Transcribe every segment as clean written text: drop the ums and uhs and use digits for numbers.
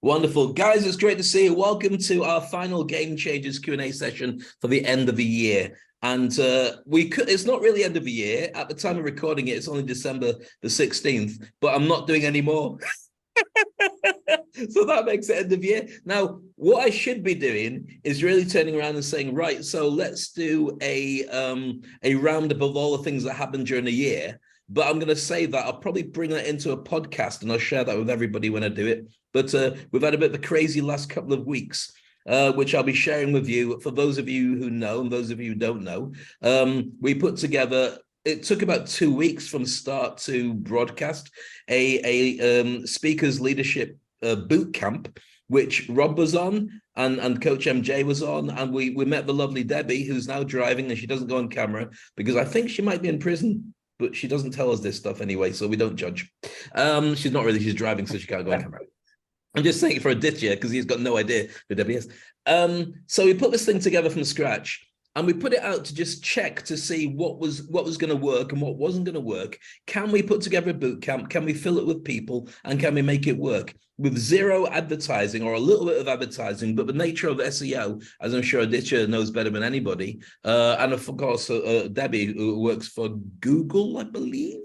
Wonderful. Guys, it's great to see you. Welcome to our final Game Changers Q&A session for the end of the year. And it's not really end of the year. At the time of recording it, it's only December the 16th, but I'm not doing any more. So that makes it end of year. Now, what I should be doing is really turning around and saying, right, so let's do a roundup of all the things that happened during the year. But I'm going to say that I'll probably bring that into a podcast and I'll share that with everybody when I do it. But we've had a bit of a crazy last couple of weeks, which I'll be sharing with you. For those of you who know and those of you who don't know, we put together, it took about 2 weeks from start to broadcast, a speakers leadership boot camp, which Rob was on and Coach MJ was on. And we met the lovely Debbie, who's now driving, and she doesn't go on camera because I think she might be in prison. But she doesn't tell us this stuff anyway, so we don't judge. She's not really, she's driving, so she can't go on camera. I'm just saying it for a ditch here because he's got no idea who Debbie is. So we put this thing together from scratch and we put it out to just check to see what was going to work and what wasn't going to work. Can we put together a boot camp? Can we fill it with people? And can we make it work? With zero advertising or a little bit of advertising, but the nature of SEO, as I'm sure Aditya knows better than anybody, and of course Debbie, who works for Google, I believe.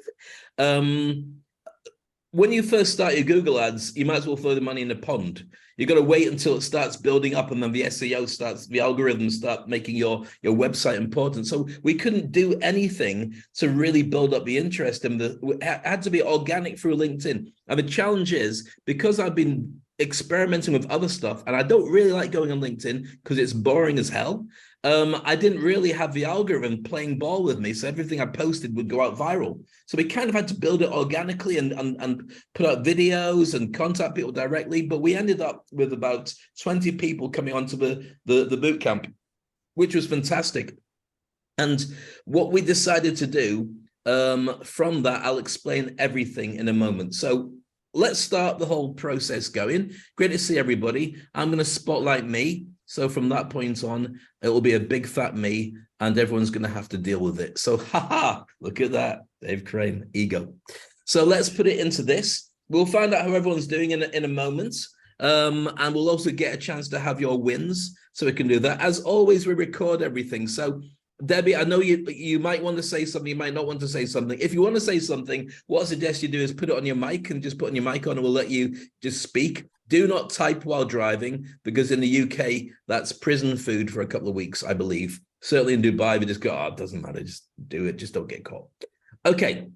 When you first start your Google ads, you might as well throw the money in the pond. You've got to wait until it starts building up, and then the SEO starts, the algorithms start making your website important. So we couldn't do anything to really build up the interest in it had to be organic through LinkedIn. And the challenge is, because I've been experimenting with other stuff, and I don't really like going on LinkedIn because it's boring as hell. I didn't really have the algorithm playing ball with me, so everything I posted would go out viral. So we kind of had to build it organically and put out videos and contact people directly. But we ended up with about 20 people coming onto the boot camp, which was fantastic. And what we decided to do from that, I'll explain everything in a moment. So let's start the whole process going. Great to see everybody. I'm going to spotlight me. So from that point on, it will be a big fat me, and everyone's going to have to deal with it. So, haha, look at that, Dave Crane, ego. So let's put it into this. We'll find out how everyone's doing in a moment. And we'll also get a chance to have your wins, so we can do that. As always, we record everything. So Debbie, I know you might want to say something, you might not want to say something. If you want to say something, what I suggest you do is put it on your mic and just put on your mic on, and we'll let you just speak. Do not type while driving, because in the UK, that's prison food for a couple of weeks, I believe. Certainly in Dubai, we just go, oh, it doesn't matter, just do it, just don't get caught. Okay,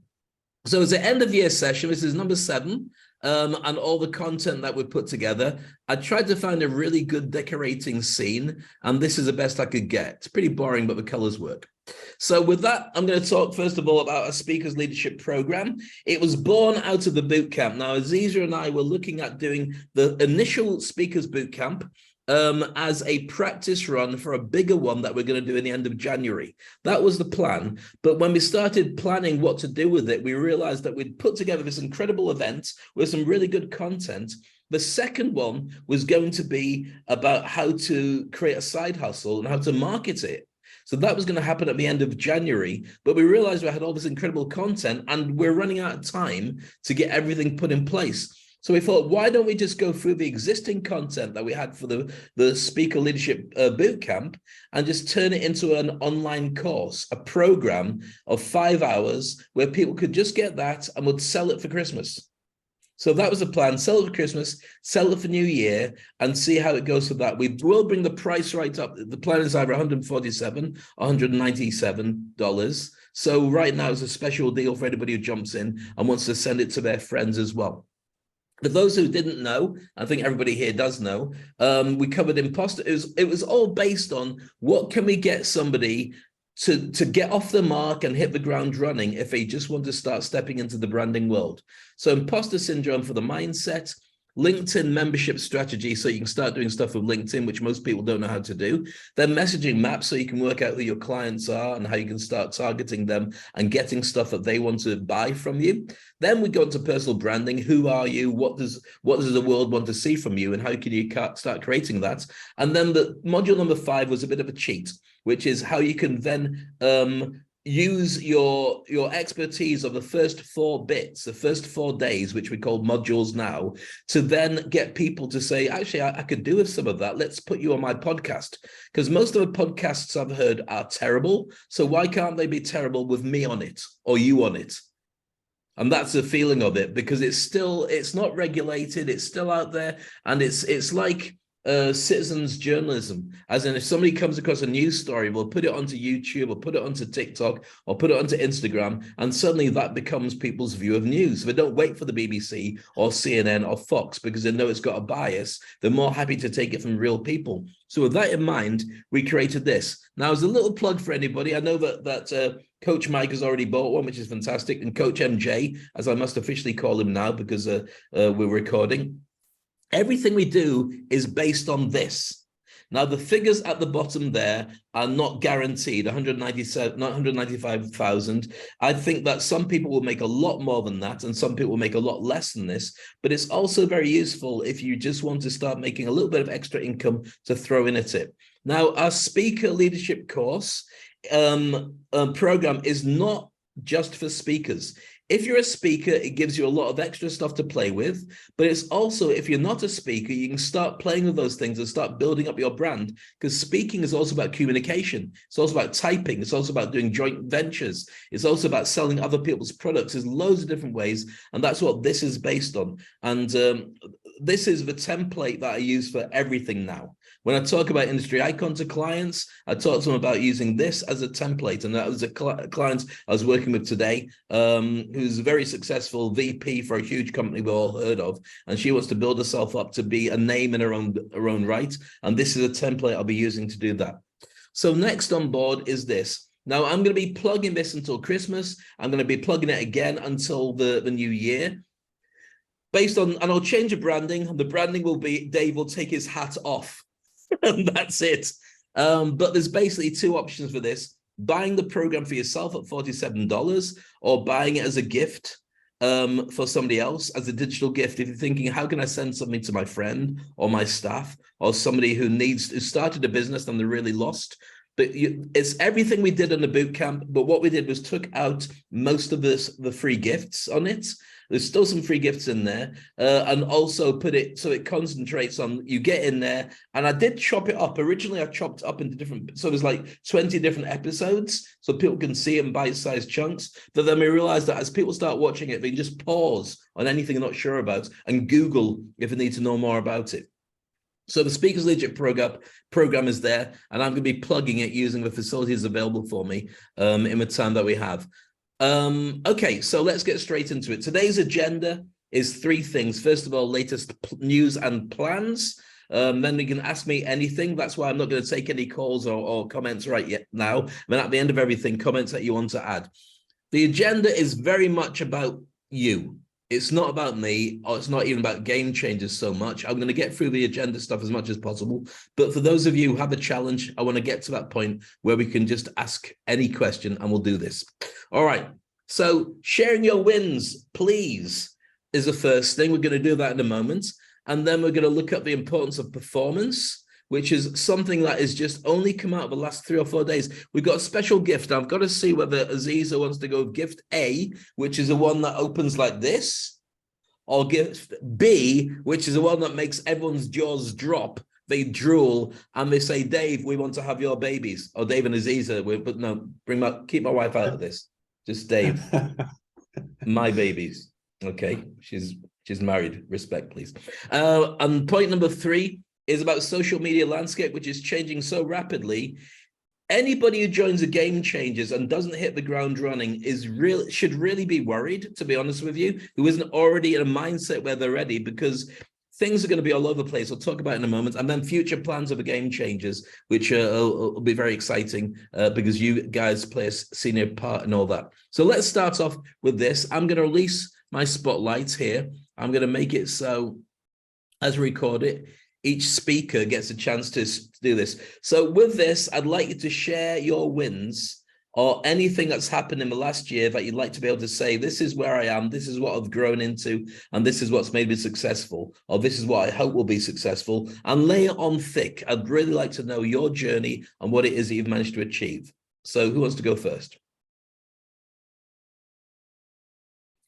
so it's an end of year session. This is number 7. And all the content that we put together. I tried to find a really good decorating scene, and this is the best I could get. It's pretty boring, but the colors work. So with that, I'm going to talk first of all about a speakers leadership program. It was born out of the boot camp. Now, Aziza and I were looking at doing the initial speakers boot camp as a practice run for a bigger one that we're going to do in the end of January. That was the plan. But when we started planning what to do with it, we realized that we'd put together this incredible event with some really good content. The second one was going to be about how to create a side hustle and how to market it. So that was going to happen at the end of January, but we realized we had all this incredible content and we're running out of time to get everything put in place. So we thought, why don't we just go through the existing content that we had for the speaker leadership boot camp and just turn it into an online course, a program of 5 hours where people could just get that and would sell it for Christmas. So that was the plan: sell it for Christmas, sell it for New Year, and see how it goes for that. We will bring the price right up. The plan is either $147, $197. So right now it's a special deal for anybody who jumps in and wants to send it to their friends as well. For those who didn't know, I think everybody here does know, we covered imposter. It was all based on what can we get somebody to get off the mark and hit the ground running if they just want to start stepping into the branding world. So imposter syndrome for the mindset, LinkedIn membership strategy, so you can start doing stuff with LinkedIn, which most people don't know how to do. Then messaging maps, so you can work out who your clients are and how you can start targeting them and getting stuff that they want to buy from you. Then we go into personal branding. Who are you? What does the world want to see from you? And how can you start creating that? And then the module number 5 was a bit of a cheat, which is how you can then use your expertise of the first 4 bits, the first 4 days, which we call modules now, to then get people to say, actually, I could do with some of that. Let's put you on my podcast. Because most of the podcasts I've heard are terrible. So why can't they be terrible with me on it or you on it? And that's the feeling of it, because it's not regulated, it's still out there, and it's like citizens journalism, as in if somebody comes across a news story, we'll put it onto YouTube or put it onto TikTok or put it onto Instagram, and suddenly that becomes people's view of news. So they don't wait for the BBC or CNN or Fox because they know it's got a bias. They're more happy to take it from real people. So with that in mind, we created this. Now, as a little plug for anybody, I know that Coach Mike has already bought one, which is fantastic, and Coach MJ, as I must officially call him now because we're recording. Everything we do is based on this. Now, the figures at the bottom there are not guaranteed, 197, not 195,000. I think that some people will make a lot more than that, and some people will make a lot less than this, but it's also very useful if you just want to start making a little bit of extra income to throw in at it. Now, our speaker leadership course program is not just for speakers. If you're a speaker, it gives you a lot of extra stuff to play with, but it's also, if you're not a speaker, you can start playing with those things and start building up your brand, because speaking is also about communication. It's also about typing. It's also about doing joint ventures. It's also about selling other people's products. There's loads of different ways, and that's what this is based on. And this is the template that I use for everything now. When I talk about industry icon to clients, I talk to them about using this as a template. And that was a client I was working with today, who's a very successful VP for a huge company we've all heard of. And she wants to build herself up to be a name in her own right. And this is a template I'll be using to do that. So next on board is this. Now, I'm going to be plugging this until Christmas. I'm going to be plugging it again until the new year. Based on, and I'll change the branding. The branding will be, Dave will take his hat off. And that's it. But there's basically 2 options for this: buying the program for yourself at $47, or buying it as a gift for somebody else, as a digital gift. If you're thinking, how can I send something to my friend or my staff or somebody who started a business and they're really lost? But it's everything we did in the boot camp, but what we did was took out most of the free gifts on it. There's still some free gifts in there, and also put it so it concentrates on, you get in there. And I did chop it up. Originally, I chopped up into different, so there's like 20 different episodes so people can see it in bite-sized chunks. But then we realized that as people start watching it, they can just pause on anything they're not sure about and Google if they need to know more about it. So the Speakers Leadership program is there, and I'm going to be plugging it using the facilities available for me in the time that we have. Okay, so let's get straight into it. Today's agenda is 3 things. First of all, latest news and plans. Then you can ask me anything. That's why I'm not going to take any calls or comments right yet now. Then at the end of everything, comments that you want to add. The agenda is very much about you. It's not about me, or it's not even about game changers so much. I'm going to get through the agenda stuff as much as possible. But for those of you who have a challenge, I want to get to that point where we can just ask any question and we'll do this. All right. So sharing your wins, please, is the first thing. We're going to do that in a moment. And then we're going to look at the importance of performance, which is something that has just only come out of the last 3 or 4 days. We've got a special gift. I've got to see whether Aziza wants to go with gift A, which is the one that opens like this, or gift B, which is the one that makes everyone's jaws drop. They drool and they say, Dave, we want to have your babies. Or Dave and Aziza, but no, keep my wife out of this. Just Dave, my babies. Okay, she's married. Respect, please. And point number 3 is about social media landscape, which is changing so rapidly. Anybody who joins the Game Changers and doesn't hit the ground running should really be worried, to be honest with you, who isn't already in a mindset where they're ready, because things are going to be all over the place. I'll talk about it in a moment. And then future plans of the Game Changers, which will be very exciting because you guys play a senior part in all that. So let's start off with this. I'm going to release my spotlights here. I'm going to make it so as we record it, each speaker gets a chance to do this. So with this, I'd like you to share your wins or anything that's happened in the last year that you'd like to be able to say, this is where I am, this is what I've grown into, and this is what's made me successful, or this is what I hope will be successful, and lay it on thick. I'd really like to know your journey and what it is that you've managed to achieve. So who wants to go first?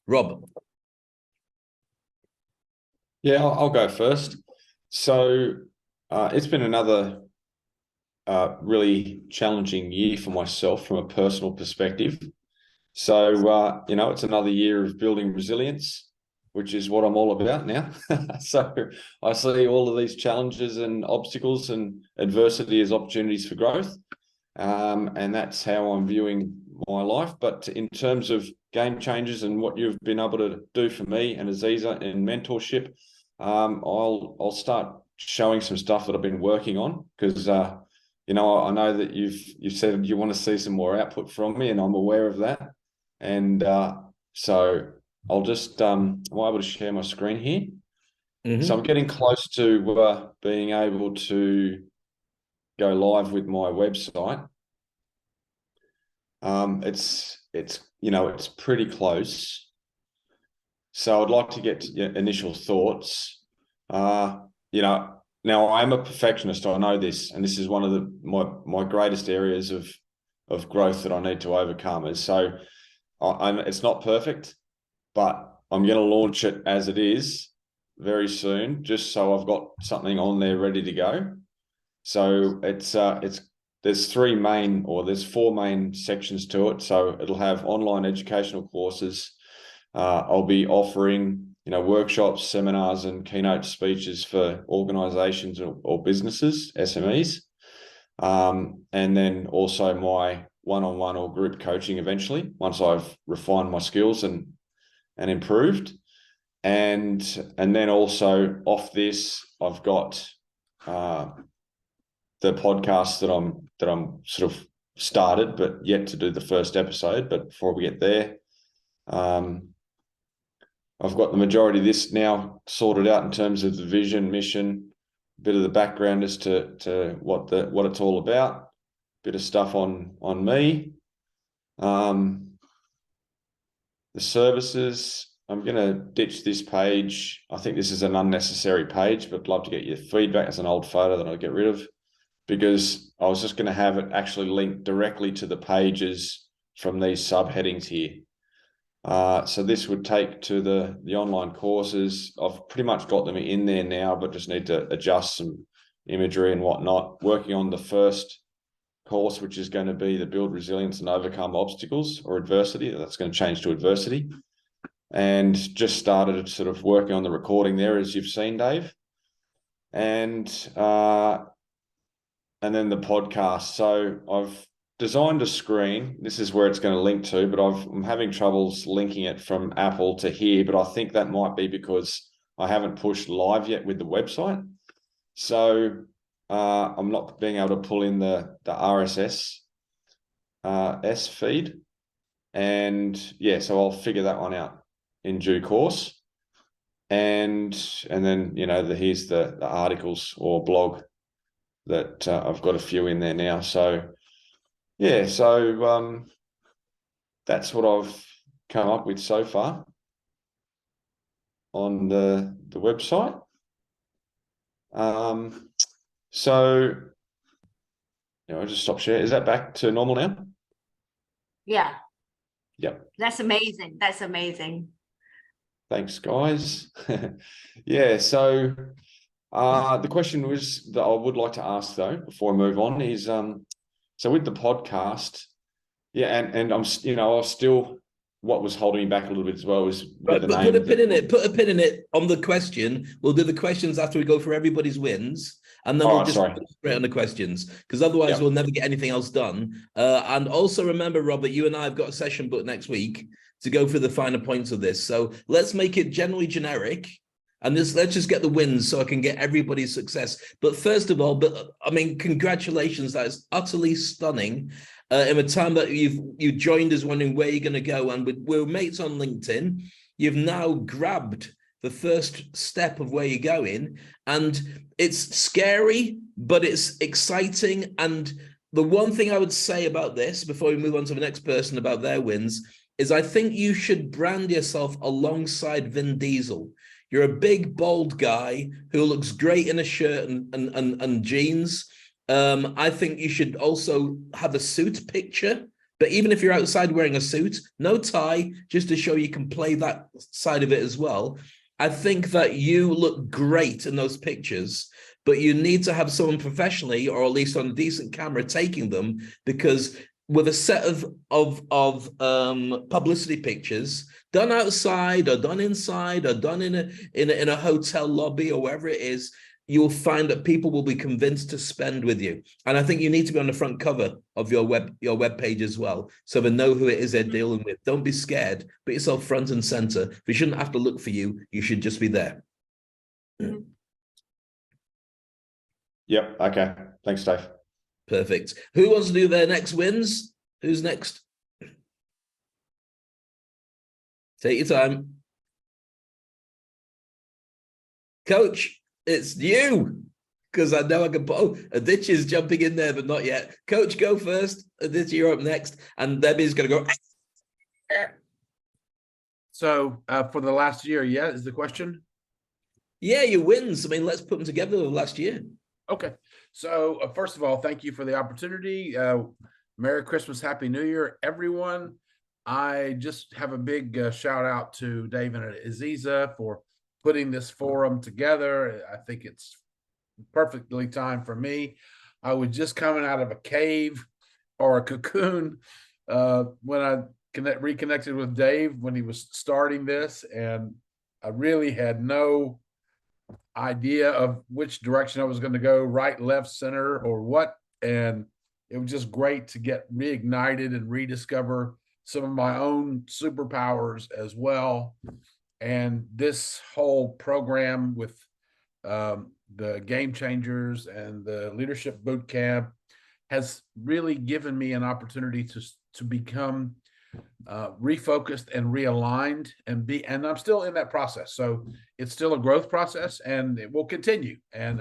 Rob. Yeah, I'll go first. So it's been another really challenging year for myself from a personal perspective. So, it's another year of building resilience, which is what I'm all about now. So I see all of these challenges and obstacles and adversity as opportunities for growth. And that's how I'm viewing my life. But in terms of game changers and what you've been able to do for me and Aziza in mentorship, I'll start showing some stuff that I've been working on because I know that you've said you want to see some more output from me, and I'm aware of that. And so I'll just am I able to share my screen here? Mm-hmm. So I'm getting close to being able to go live with my website. It's pretty close. So I'd like to get initial thoughts. Now I'm a perfectionist. I know this, and this is one of my greatest areas of growth that I need to overcome. Is so it's not perfect, but I'm going to launch it as it is very soon, just so I've got something on there ready to go. So there's four main sections to it. So it'll have online educational courses. I'll be offering, workshops, seminars, and keynote speeches for organizations or businesses, SMEs. And then also my one-on-one or group coaching eventually, once I've refined my skills and improved. And then also off this, I've got the podcast that I'm sort of started, but yet to do the first episode. But before we get there, I've got the majority of this now sorted out in terms of the vision, mission, a bit of the background as to what it's all about, bit of stuff on me. The services, I'm going to ditch this page. I think this is an unnecessary page, but I'd love to get your feedback. As an old photo that I'll get rid of, because I was just going to have it actually linked directly to the pages from these subheadings here. So this would take to the online courses. I've pretty much got them in there now, but just need to adjust some imagery and whatnot. Working on the first course, which is going to be the build resilience and overcome obstacles or adversity. That's going to change to adversity. And just started sort of working on the recording there, as you've seen, Dave. And then the podcast. So I've designed a screen. This is where it's going to link to, but I'm having troubles linking it from Apple to here, but I think that might be because I haven't pushed live yet with the website. So I'm not being able to pull in the RSS feed. And yeah, so I'll figure that one out in due course. And then, here's the articles or blog that I've got a few in there now. So yeah, so that's what I've come up with so far on the website. So I'll just stop share. Is that back to normal now? Yeah. Yep. That's amazing. That's amazing. Thanks, guys. Yeah, so the question was that I would like to ask though, before I move on, is so with the podcast, yeah, and I'm I was still, what was holding me back a little bit as well was Right, the but name. put a pin in it on the question. We'll do the questions after we go for everybody's wins, and then we'll just go straight on the questions, because otherwise we'll never get anything else done. And also remember, Rob, that you and I have got a session booked next week to go through the finer points of this. So let's make it generally generic, and let's just get the wins so I can get everybody's success. But first of all, congratulations. That is utterly stunning. In the time that you joined us wondering where you're going to go, and we're mates on LinkedIn, you've now grabbed the first step of where you're going, and it's scary, but it's exciting. And the one thing I would say about this, before we move on to the next person about their wins, is I think you should brand yourself alongside Vin Diesel. You're a big, bold guy who looks great in a shirt and jeans. I think you should also have a suit picture But even if you're outside wearing a suit, no tie, just to show you can play that side of it as well. I think that you look great in those pictures, but you need to have someone professionally, or at least on a decent camera, taking them, because with a set of publicity pictures done outside or done inside or done in a hotel lobby or wherever it is, you'll find that people will be convinced to spend with you. And I think you need to be on the front cover of your web page as well, so they know who it is they're dealing with. Don't be scared. Put yourself front and center. We shouldn't have to look for you. You should just be there. Yep. Okay. Thanks, Dave. Perfect. Who wants to do their next wins? Who's next? Take your time. Coach, it's you. Because I know I can put, oh, Aditya is jumping in there, but not yet. Coach, go first. Aditya, you're up next. And Debbie's going to go. So for the last year, yeah, is the question? Yeah, your wins. I mean, let's put them together with last year. Okay. So first of all, thank you for the opportunity. Merry Christmas, Happy New Year, everyone. I just have a big shout out to Dave and Aziza for putting this forum together. I think it's perfectly timed for me. I was just coming out of a cave or a cocoon when I reconnected with Dave when he was starting this, and I really had no idea of which direction I was going to go, right, left, center, or what. And it was just great to get reignited and rediscover some of my own superpowers as well. And this whole program with the Game Changers and the Leadership Boot Camp has really given me an opportunity to become refocused and realigned, and I'm still in that process. So it's still a growth process, and it will continue. And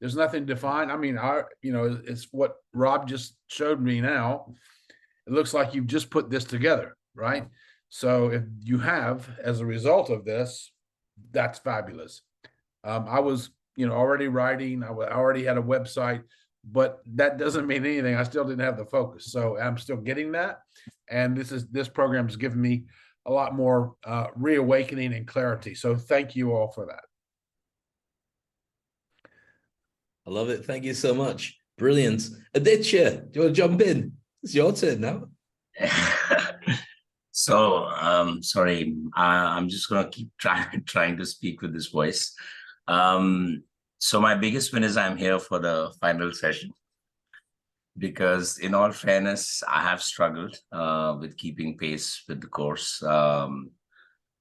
there's nothing defined. I mean, it's what Rob just showed me now. It looks like you've just put this together, right? So if you have, as a result of this, that's fabulous. I was, already writing. I already had a website, but that doesn't mean anything. I still didn't have the focus. So I'm still getting that. And this program has given me a lot more reawakening and clarity. So thank you all for that. I love it. Thank you so much. Brilliant. Aditya, do you want to jump in? It's your turn now. So, sorry, I'm just going to keep trying to speak with this voice. So my biggest win is I'm here for the final session, because in all fairness, I have struggled with keeping pace with the course. On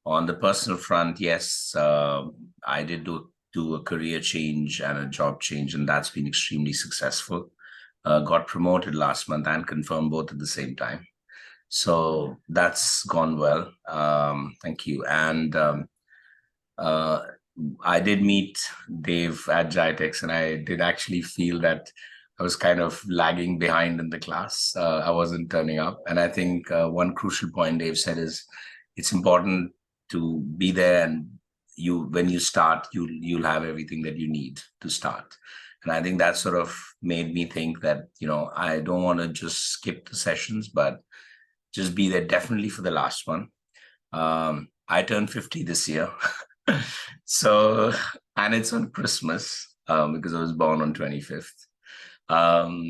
the personal front, yes, I did do a career change and a job change, and that's been extremely successful. Got promoted last month and confirmed both at the same time. So that's gone well. Thank you. And I did meet Dave at GITEX, and I did actually feel that I was kind of lagging behind in the class. I wasn't turning up. And I think one crucial point Dave said is it's important to be there, and when you start, you'll have everything that you need to start. And I think that sort of made me think that, I don't want to just skip the sessions, but just be there definitely for the last one. I turned 50 this year. So, and it's on Christmas because I was born on 25th.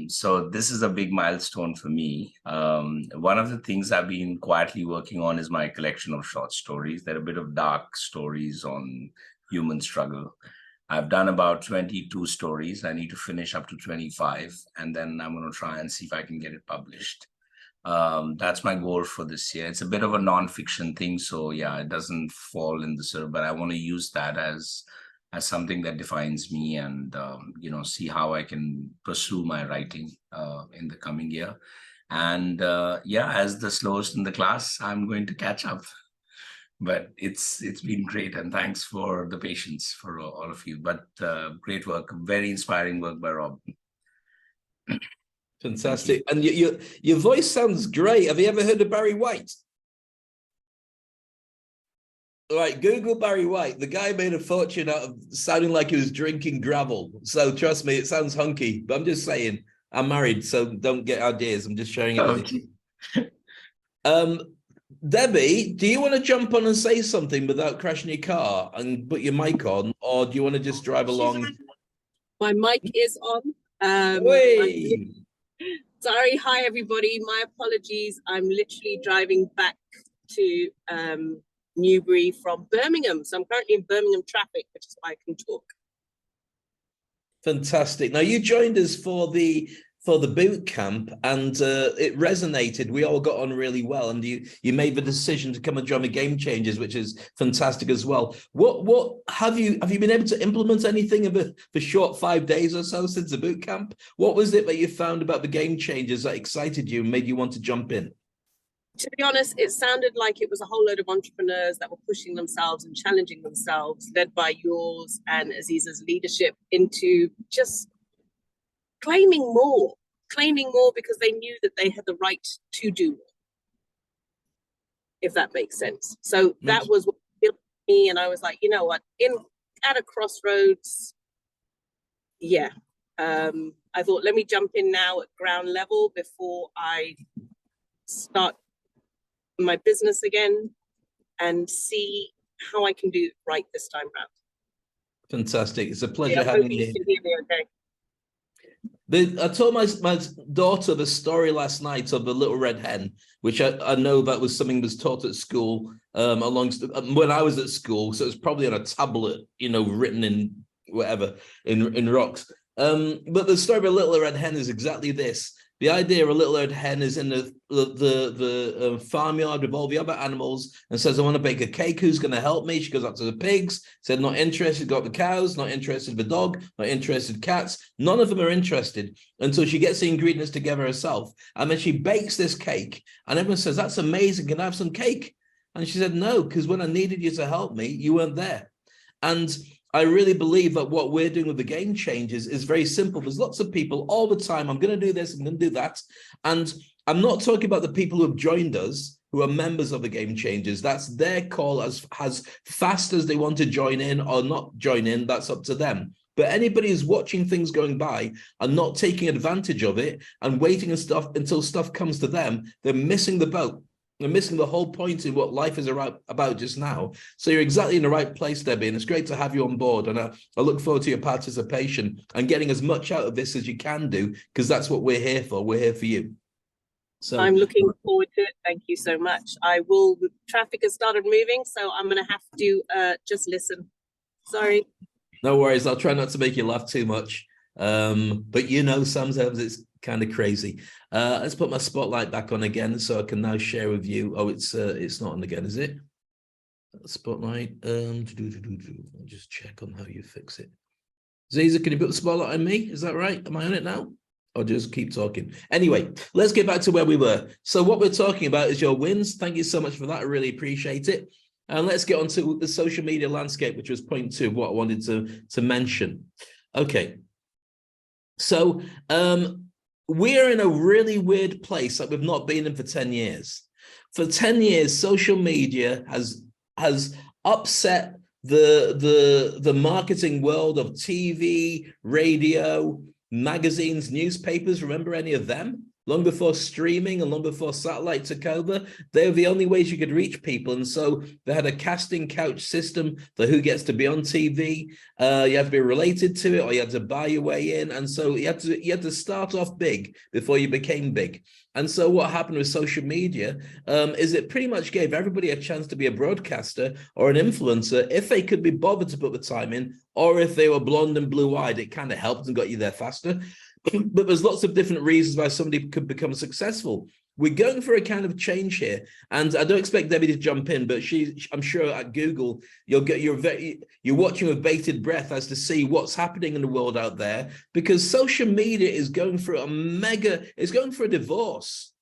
So this is a big milestone for me. One of the things I've been quietly working on is my collection of short stories. They're a bit of dark stories on human struggle. I've done about 22 stories. I need to finish up to 25, and then I'm going to try and see if I can get it published. That's my goal for this year. It's a bit of a non-fiction thing, so yeah, it doesn't fall in the sort, but I want to use that as something that defines me, and see how I can pursue my writing in the coming year. And as the slowest in the class, I'm going to catch up. But it's been great, and thanks for the patience for all of you. But great work, very inspiring work by Rob. Fantastic. And your voice sounds great. Have you ever heard of Barry White? Right, Google Barry White. The guy made a fortune out of sounding like he was drinking gravel. So trust me, it sounds hunky. But I'm just saying, I'm married, so don't get ideas. I'm just sharing it with you. Debbie, do you want to jump on and say something without crashing your car and put your mic on, or do you want to just drive along? My mic is on. Hey. Sorry, hi everybody. My apologies. I'm literally driving back to Newbury from Birmingham. So I'm currently in Birmingham traffic, which is why I can talk. Fantastic. Now you joined us for the boot camp, and it resonated. We all got on really well, and you made the decision to come and join the Game Changers, which is fantastic as well. What have you been able to implement anything of the short 5 days or so since the boot camp? What was it that you found about the Game Changers that excited you and made you want to jump in? To be honest, it sounded like it was a whole load of entrepreneurs that were pushing themselves and challenging themselves, led by yours and Aziza's leadership, into just claiming more because they knew that they had the right to do more, if that makes sense. So that was what built me, and I was like, you know what, at a crossroads, yeah. I thought, let me jump in now at ground level before I start my business again and see how I can do it right this time around. Fantastic. It's a pleasure having you. You can hear me okay. I told my daughter the story last night of the little red hen, which I know that was something that was taught at school when I was at school. So it's probably on a tablet, written in whatever, in rocks. But the story of a little red hen is exactly this. The idea of a little red hen is in the farmyard with all the other animals and says, I want to bake a cake. Who's going to help me? She goes up to the pigs, said, not interested, got the cows, not interested, the dog, not interested, cats. None of them are interested until she gets the ingredients together herself. And then she bakes this cake and everyone says, that's amazing. Can I have some cake? And she said, no, because when I needed you to help me, you weren't there. And I really believe that what we're doing with the Game Changers is very simple. There's lots of people all the time. I'm going to do this. I'm going to do that. And I'm not talking about the people who have joined us, who are members of the Game Changers. That's their call as fast as they want to join in or not join in. That's up to them. But anybody who's watching things going by and not taking advantage of it and waiting until stuff comes to them, they're missing the boat. They're missing the whole point in what life is about just now. So you're exactly in the right place, Debbie, and it's great to have you on board. And I look forward to your participation and getting as much out of this as you can do, because that's what we're here for. We're here for you. So I'm looking forward to it. Thank you so much. Traffic has started moving, so I'm going to have to just listen. Sorry. No worries. I'll try not to make you laugh too much. But sometimes it's kind of crazy. Let's put my spotlight back on again so I can now share with you. Oh, it's not on again, is it? Spotlight. I'll just check on how you fix it. Ziza, can you put the spotlight on me? Is that right? Am I on it now? Or just keep talking? Anyway, let's get back to where we were. So what we're talking about is your wins. Thank you so much for that. I really appreciate it. And let's get on to the social media landscape, which was point 2 of what I wanted to mention. Okay. So we're in a really weird place that we've not been in for 10 years. For 10 years, social media has upset the marketing world of TV, radio, magazines, newspapers. Remember any of them? Long before streaming and long before satellite took over, they were the only ways you could reach people. And so they had a casting couch system for who gets to be on TV. You had to be related to it, or you had to buy your way in. And so you had to start off big before you became big. And so what happened with social media is it pretty much gave everybody a chance to be a broadcaster or an influencer if they could be bothered to put the time in, or if they were blonde and blue-eyed, it kind of helped and got you there faster. But there's lots of different reasons why somebody could become successful. We're going for a kind of change here, and I don't expect Debbie to jump in, but I'm sure at Google you're watching with bated breath as to see what's happening in the world out there, because social media is going for a divorce,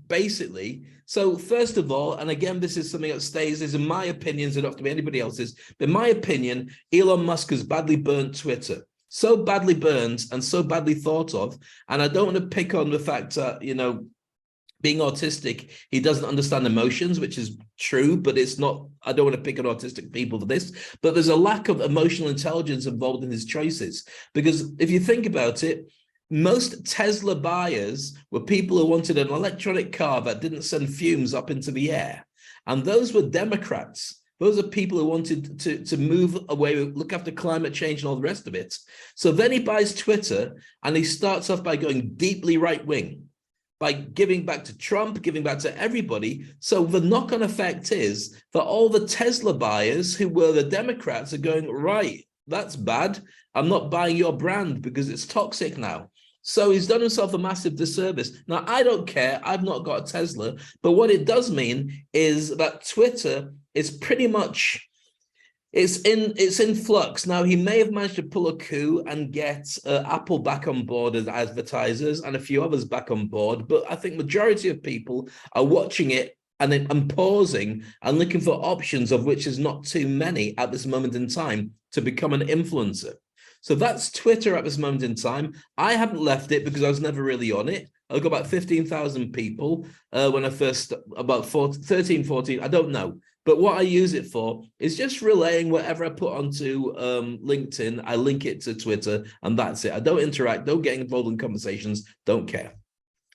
basically. So first of all, and again, this is something that stays, is in my opinion, so it doesn't have to be anybody else's, but in my opinion, Elon Musk has badly burnt Twitter. So badly burned and so badly thought of. And I don't want to pick on the fact that, being autistic, he doesn't understand emotions, which is true, but it's not, I don't want to pick on autistic people for this, but there's a lack of emotional intelligence involved in his choices. Because if you think about it, Most Tesla buyers were people who wanted an electronic car that didn't send fumes up into the air. And those were Democrats. Those are people who wanted to move away, look after climate change and all the rest of it. So then he buys Twitter and he starts off by going deeply right-wing, by giving back to Trump, giving back to everybody. So the knock-on effect is that all the Tesla buyers who were the Democrats are going, right, that's bad. I'm not buying your brand because it's toxic now. So he's done himself a massive disservice. Now, I don't care. I've not got a Tesla. But what it does mean is that Twitter is pretty much, it's in flux. Now, he may have managed to pull a coup and get Apple back on board as advertisers and a few others back on board. But I think majority of people are watching it and pausing and looking for options, of which is not too many at this moment in time, to become an influencer. So that's Twitter at this moment in time. I haven't left it because I was never really on it. I've got about 15,000 people when I first, about 13, 14, I don't know. But what I use it for is just relaying whatever I put onto LinkedIn. I link it to Twitter and that's it. I don't interact, don't get involved in conversations, don't care.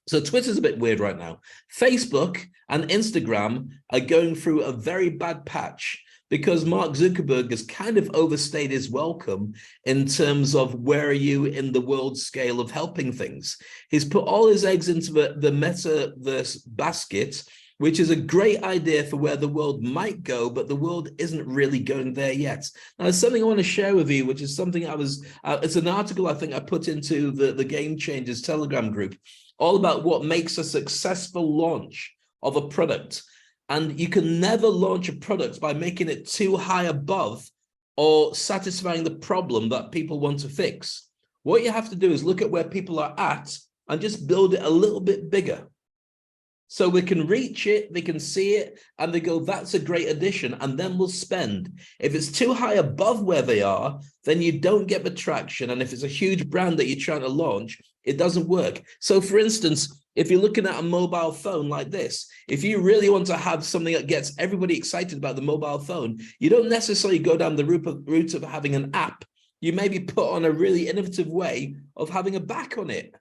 So Twitter's a bit weird right now. Facebook and Instagram are going through a very bad patch, because Mark Zuckerberg has kind of overstayed his welcome in terms of where are you in the world scale of helping things. He's put all his eggs into the metaverse basket, which is a great idea for where the world might go, but the world isn't really going there yet. Now, there's something I want to share with you, which is something it's an article I think I put into the Game Changers Telegram group, all about what makes a successful launch of a product. And you can never launch a product by making it too high above or satisfying the problem that people want to fix. What you have to do is look at where people are at and just build it a little bit bigger. So we can reach it, they can see it, and they go, that's a great addition, and then we'll spend. If it's too high above where they are, then you don't get the traction. And if it's a huge brand that you're trying to launch, it doesn't work. So for instance, if you're looking at a mobile phone like this, if you really want to have something that gets everybody excited about the mobile phone, you don't necessarily go down the route of having an app. You maybe put on a really innovative way of having a back on it.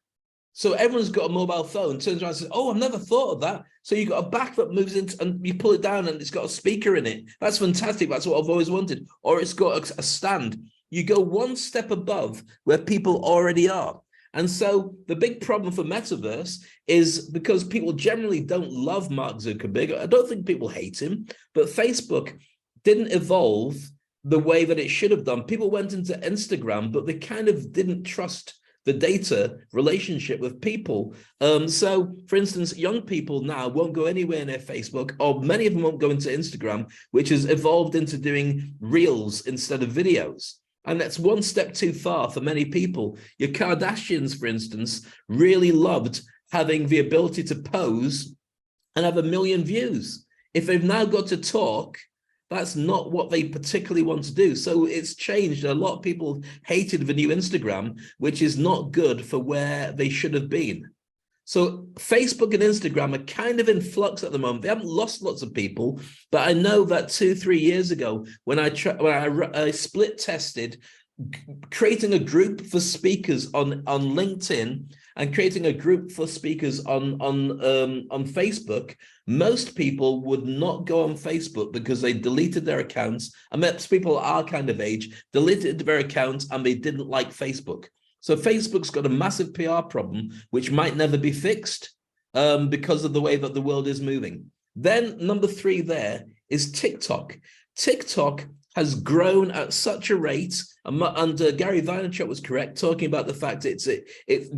So everyone's got a mobile phone, turns around and says, oh, I've never thought of that. So you've got a back that moves into, and you pull it down and it's got a speaker in it. That's fantastic. That's what I've always wanted. Or it's got a stand. You go one step above where people already are. And so the big problem for Metaverse is because people generally don't love Mark Zuckerberg. I don't think people hate him, but Facebook didn't evolve the way that it should have done. People went into Instagram, but they kind of didn't trust the data relationship with people. So, for instance, young people now won't go anywhere near Facebook, or many of them won't go into Instagram, which has evolved into doing reels instead of videos. And that's one step too far for many people. Your Kardashians, for instance, really loved having the ability to pose and have 1 million views. If they've now got to talk, that's not what they particularly want to do. So it's changed. A lot of people hated the new Instagram, which is not good for where they should have been. So Facebook and Instagram are kind of in flux at the moment. They haven't lost lots of people, but I know that 2-3 years ago, when I split tested creating a group for speakers on LinkedIn and creating a group for speakers on Facebook, most people would not go on Facebook because they deleted their accounts. I met people our kind of age, deleted their accounts, and they didn't like Facebook. So Facebook's got a massive PR problem, which might never be fixed because of the way that the world is moving. Then number 3 there is TikTok. TikTok has grown at such a rate, and Gary Vaynerchuk was correct, talking about the fact it's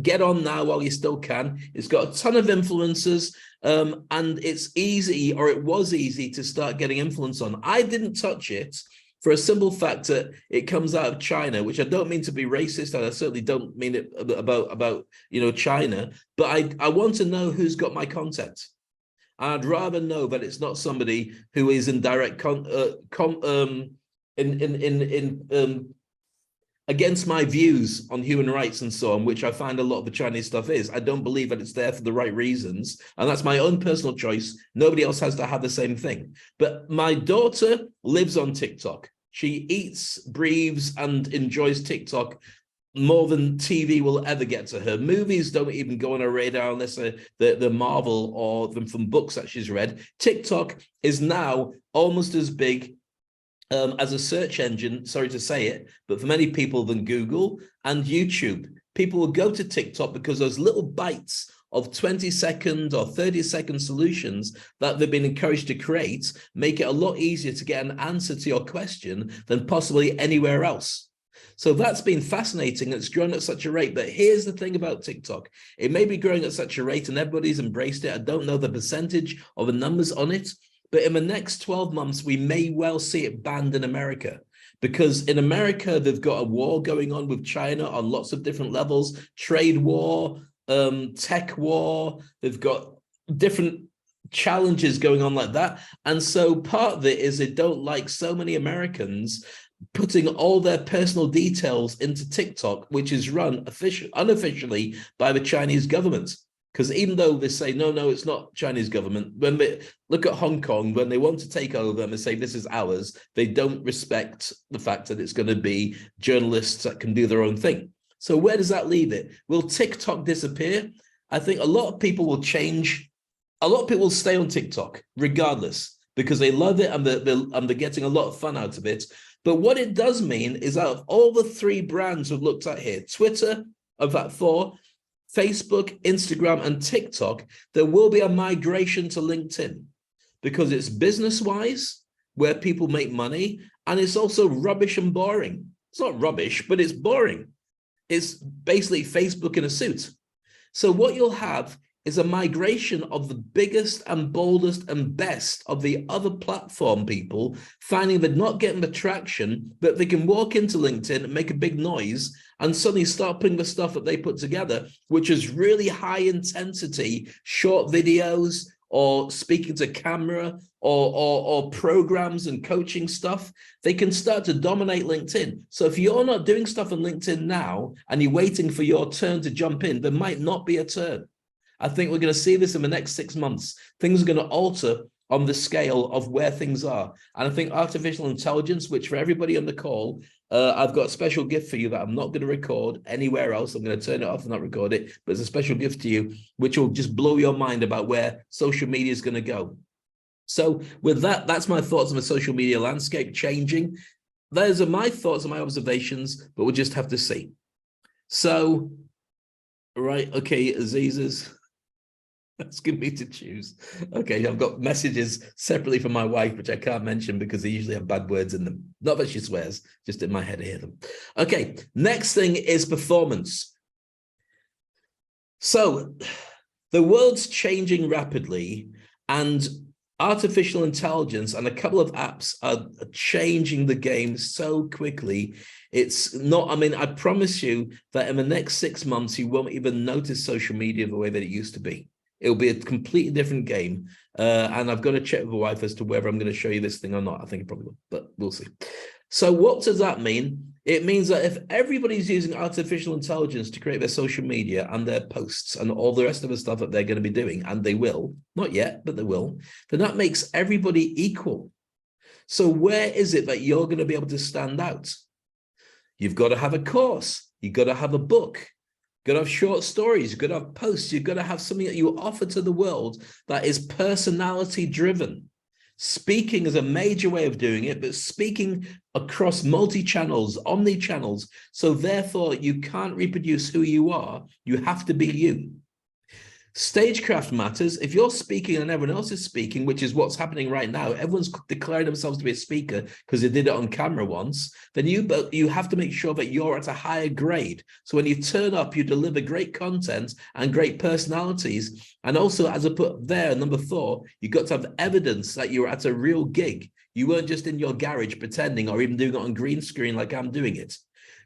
get on now while you still can. It's got a ton of influencers, and it's easy, or it was easy, to start getting influence on. I didn't touch it for a simple fact that it comes out of China, which I don't mean to be racist, and I certainly don't mean it about China, but I want to know who's got my content. I'd rather know that it's not somebody who is in direct against my views on human rights and so on, which I find a lot of the Chinese stuff is. I don't believe that it's there for the right reasons, and that's my own personal choice. Nobody else has to have the same thing. But my daughter lives on TikTok. She eats, breathes, and enjoys TikTok more than TV will ever get to her. Movies don't even go on her radar unless they're Marvel or them from books that she's read. TikTok is now almost as big as a search engine, sorry to say it, but for many people than Google and YouTube. People will go to TikTok because those little bites of 20-second or 30-second solutions that they've been encouraged to create make it a lot easier to get an answer to your question than possibly anywhere else. So that's been fascinating. It's grown at such a rate. But here's the thing about TikTok. It may be growing at such a rate and everybody's embraced it. I don't know the percentage or the numbers on it. But in the next 12 months, we may well see it banned in America. Because in America, they've got a war going on with China on lots of different levels. Trade war, tech war. They've got different challenges going on like that. And so part of it is they don't like so many Americans putting all their personal details into TikTok, which is run unofficially by the Chinese government. Because even though they say, no, it's not Chinese government, when they look at Hong Kong, when they want to take over and they say, this is ours, they don't respect the fact that it's going to be journalists that can do their own thing. So where does that leave it? Will TikTok disappear? I think a lot of people will change. A lot of people will stay on TikTok regardless because they love it and they're getting a lot of fun out of it. But what it does mean is out of all the three brands we've looked at here, Twitter, of that four, Facebook, Instagram, and TikTok, there will be a migration to LinkedIn because it's business-wise where people make money, and it's also rubbish and boring. It's not rubbish, but it's boring. It's basically Facebook in a suit. So what you'll have is a migration of the biggest and boldest and best of the other platform people, finding they're not getting the traction, but they can walk into LinkedIn and make a big noise and suddenly start putting the stuff that they put together, which is really high intensity, short videos or speaking to camera or programs and coaching stuff. They can start to dominate LinkedIn. So if you're not doing stuff on LinkedIn now and you're waiting for your turn to jump in, there might not be a turn. I think we're going to see this in the next 6 months. Things are going to alter on the scale of where things are. And I think artificial intelligence, which for everybody on the call, I've got a special gift for you that I'm not going to record anywhere else. I'm going to turn it off and not record it, but it's a special gift to you, which will just blow your mind about where social media is going to go. So with that, that's my thoughts on the social media landscape changing. Those are my thoughts and my observations, but we'll just have to see. So, right, okay, Aziz's asking me to choose. Okay, I've got messages separately from my wife, which I can't mention because they usually have bad words in them. Not that she swears, just in my head I hear them. Okay, next thing is performance. So the world's changing rapidly and artificial intelligence and a couple of apps are changing the game so quickly. It's not, I mean, I promise you that in the next 6 months, you won't even notice social media the way that it used to be. It'll be a completely different game. And I've got to check with the wife as to whether I'm going to show you this thing or not. I think it probably will, but we'll see. So what does that mean? It means that if everybody's using artificial intelligence to create their social media and their posts and all the rest of the stuff that they're going to be doing, and they will, not yet, but they will, then that makes everybody equal. So where is it that you're going to be able to stand out? You've got to have a course. You've got to have a book. You've got to have short stories. You've got to have posts. You've got to have something that you offer to the world that is personality driven. Speaking is a major way of doing it, but speaking across multi-channels, omni-channels. So therefore, you can't reproduce who you are. You have to be you. Stagecraft matters. If you're speaking and everyone else is speaking, which is what's happening right now, everyone's declaring themselves to be a speaker because they did it on camera once, then you have to make sure that you're at a higher grade. So when you turn up, you deliver great content and great personalities. And also, as I put there, number 4, you've got to have evidence that you're at a real gig. You weren't just in your garage pretending or even doing it on green screen like I'm doing it.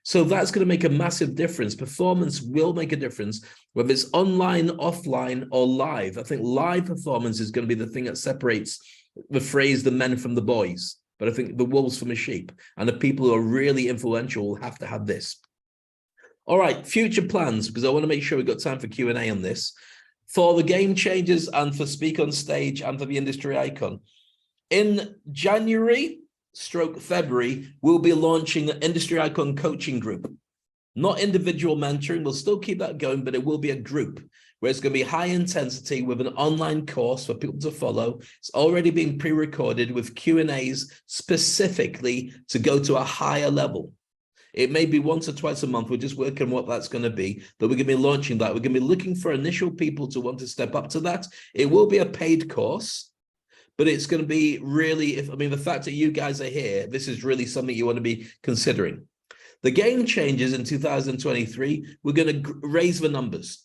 So that's going to make a massive difference. Performance will make a difference, whether it's online, offline, or live. I think live performance is going to be the thing that separates the phrase the men from the boys. But I think the wolves from the sheep, and the people who are really influential will have to have this. All right, future plans, because I want to make sure we've got time for Q&A on this. For the game changers and for Speak on Stage and for the industry icon. In January/February, we'll be launching the Industry Icon Coaching Group. Not individual mentoring. We'll still keep that going, but it will be a group where it's going to be high intensity with an online course for people to follow. It's already been pre-recorded with Q&As specifically to go to a higher level. It may be once or twice a month. We're just working what that's going to be, but we're going to be launching that. We're going to be looking for initial people to want to step up to that. It will be a paid course, but it's going to be really, the fact that you guys are here, this is really something you want to be considering. The game changes in 2023. We're going to raise the numbers.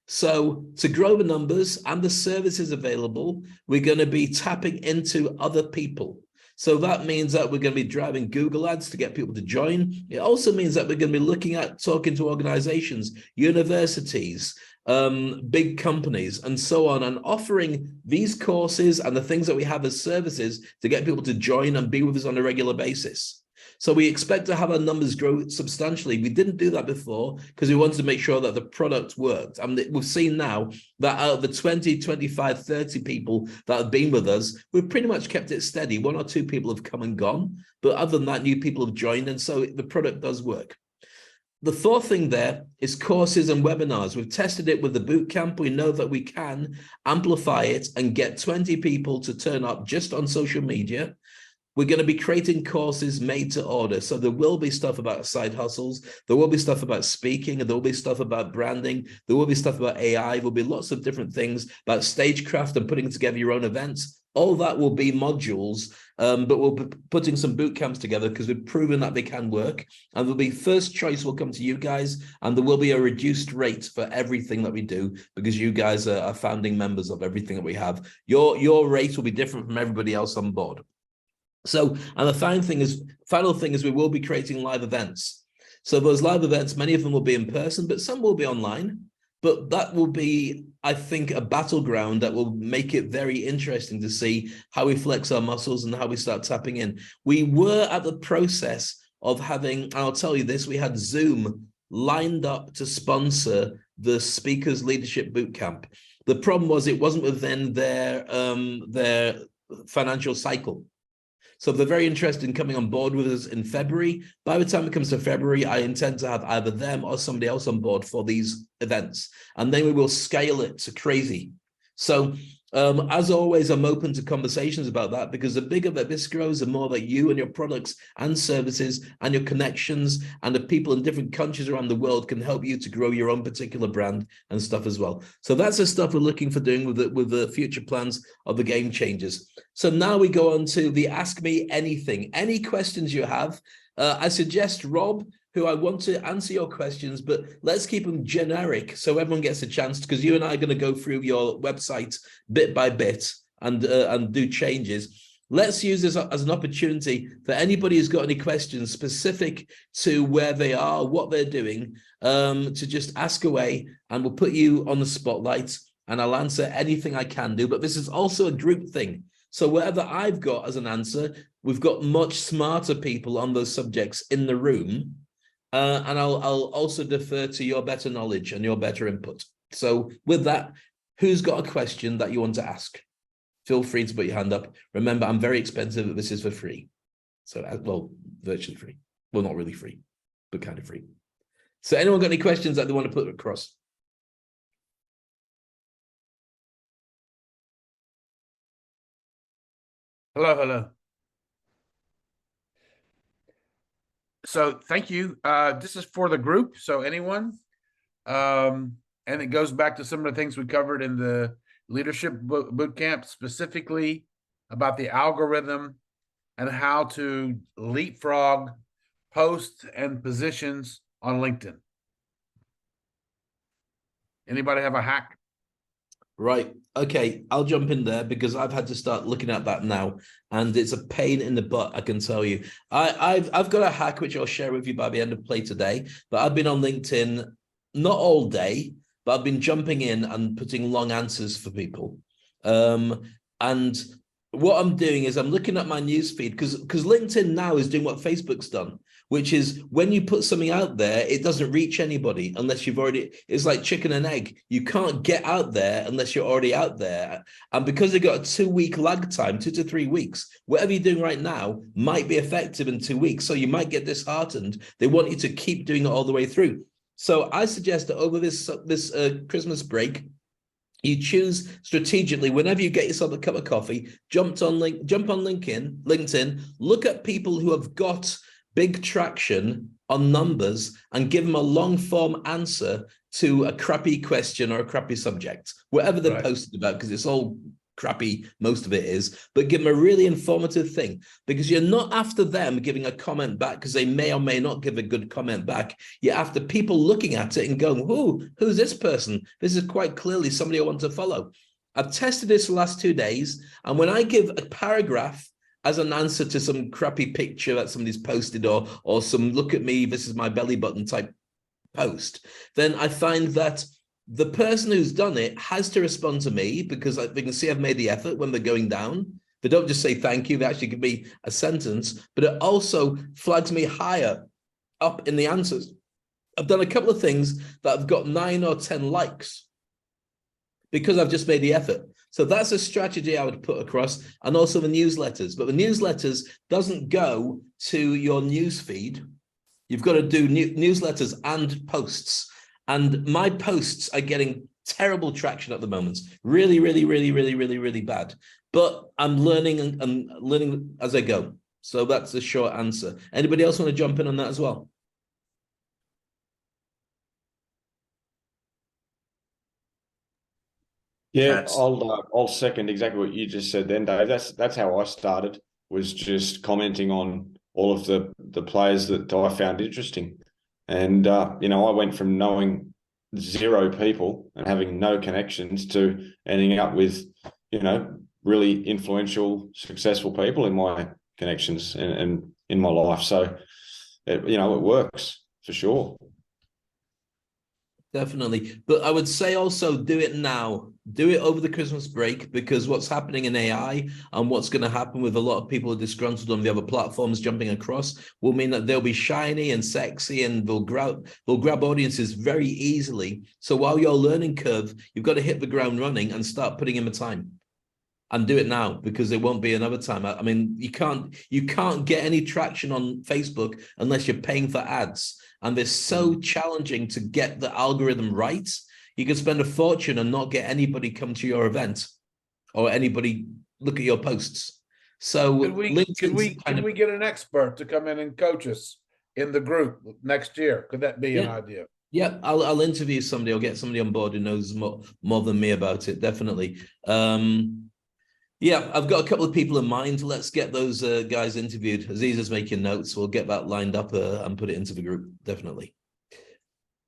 So to grow the numbers and the services available, we're going to be tapping into other people. So that means that we're going to be driving Google ads to get people to join. It also means that we're going to be looking at talking to organizations, universities, big companies, and so on, and offering these courses and the things that we have as services to get people to join and be with us on a regular basis. So we expect to have our numbers grow substantially. We didn't do that before because we wanted to make sure that the product worked. And we've seen now that out of the 20, 25, 30 people that have been with us, we've pretty much kept it steady. 1 or 2 people have come and gone, but other than that, new people have joined. And so the product does work. The fourth thing there is courses and webinars. We've tested it with the bootcamp. We know that we can amplify it and get 20 people to turn up just on social media. We're going to be creating courses made to order. So there will be stuff about side hustles. There will be stuff about speaking. And there will be stuff about branding. There will be stuff about AI. There'll be lots of different things about stagecraft and putting together your own events. All that will be modules, but we'll be putting some boot camps together because we've proven that they can work. And there'll be first choice will come to you guys. And there will be a reduced rate for everything that we do because you guys are founding members of everything that we have. Your rate will be different from everybody else on board. So, and the final thing is we will be creating live events. So those live events, many of them will be in person, but some will be online. But that will be, I think, a battleground that will make it very interesting to see how we flex our muscles and how we start tapping in. We were at the process of having, and I'll tell you this, we had Zoom lined up to sponsor the Speakers Leadership Bootcamp. The problem was it wasn't within their financial cycle. So they're very interested in coming on board with us in February. By the time it comes to February, I intend to have either them or somebody else on board for these events. And then we will scale it to crazy. So as always, I'm open to conversations about that because the bigger that this grows, the more that you and your products and services and your connections and the people in different countries around the world can help you to grow your own particular brand and stuff as well. So that's the stuff we're looking for doing with the future plans of the game changers. So now we go on to the Ask Me Anything. Any questions you have, I suggest Rob, who I want to answer your questions, but let's keep them generic so everyone gets a chance because you and I are going to go through your website bit by bit and do changes. Let's use this as an opportunity for anybody who's got any questions specific to where they are, what they're doing, to just ask away, and we'll put you on the spotlight and I'll answer anything I can do. But this is also a group thing. So whatever I've got as an answer, we've got much smarter people on those subjects in the room. And I'll also defer to your better knowledge and your better input. So with that, who's got a question that you want to ask? Feel free to put your hand up. Remember, I'm very expensive. This is for free. So, well, virtually free. Well, not really free, but kind of free. So anyone got any questions that they want to put across? Hello, hello. So thank you. This is for the group. So anyone, and it goes back to some of the things we covered in the leadership bootcamp, specifically about the algorithm and how to leapfrog posts and positions on LinkedIn. Anybody have a hack? Right. Okay. I'll jump in there because I've had to start looking at that now, and it's a pain in the butt. I can tell you. I've got a hack which I'll share with you by the end of play today. But I've been on LinkedIn not all day, but I've been jumping in and putting long answers for people. And what I'm doing is I'm looking at my newsfeed because LinkedIn now is doing what Facebook's done, which is when you put something out there, it doesn't reach anybody unless you've already, it's like chicken and egg. You can't get out there unless you're already out there. And because they've got a 2-week lag time, 2 to 3 weeks, whatever you're doing right now might be effective in 2 weeks. So you might get disheartened. They want you to keep doing it all the way through. So I suggest that over this Christmas break, you choose strategically, whenever you get yourself a cup of coffee, jump on LinkedIn, look at people who have got big traction on numbers and give them a long form answer to a crappy question or a crappy subject, whatever they're posted about, because it's all crappy, most of it is, but give them a really informative thing, because you're not after them giving a comment back because they may or may not give a good comment back. You're after people looking at it and going, who's this person? This is quite clearly somebody I want to follow. I've tested this the last 2 days, and when I give a paragraph as an answer to some crappy picture that somebody's posted or some look at me, this is my belly button type post, then I find that the person who's done it has to respond to me, because they can see I've made the effort when they're going down. They don't just say thank you, they actually give me a sentence, but it also flags me higher up in the answers. I've done a couple of things that have got 9 or 10 likes because I've just made the effort. So that's a strategy I would put across, and also the newsletters. But the newsletters doesn't go to your news feed. You've got to do newsletters and posts. And my posts are getting terrible traction at the moment. Really, really, really, really, really, really bad. But I'm learning and learning as I go. So that's a short answer. Anybody else want to jump in on that as well? Yeah, I'll second exactly what you just said then, Dave. That's how I started, was just commenting on all of the players that I found interesting. And you know, I went from knowing 0 people and having no connections to ending up with, you know, really influential, successful people in my connections and in my life. So, you know, it works for sure. Definitely. But I would say also do it now. Do it over the Christmas break, because what's happening in AI and what's going to happen with a lot of people disgruntled on the other platforms jumping across will mean that they'll be shiny and sexy, and they'll grab audiences very easily. So while your learning curve, you've got to hit the ground running and start putting in the time. And do it now, because there won't be another time. I mean, you can't get any traction on Facebook unless you're paying for ads. And they're so challenging to get the algorithm right. You can spend a fortune and not get anybody come to your event or anybody look at your posts. So Can we get an expert to come in and coach us in the group next year? Could that be an idea? Yeah, I'll interview somebody. I'll get somebody on board who knows more than me about it. Definitely. Yeah, I've got a couple of people in mind. Let's get those guys interviewed. Aziz is making notes. We'll get that lined up and put it into the group. Definitely.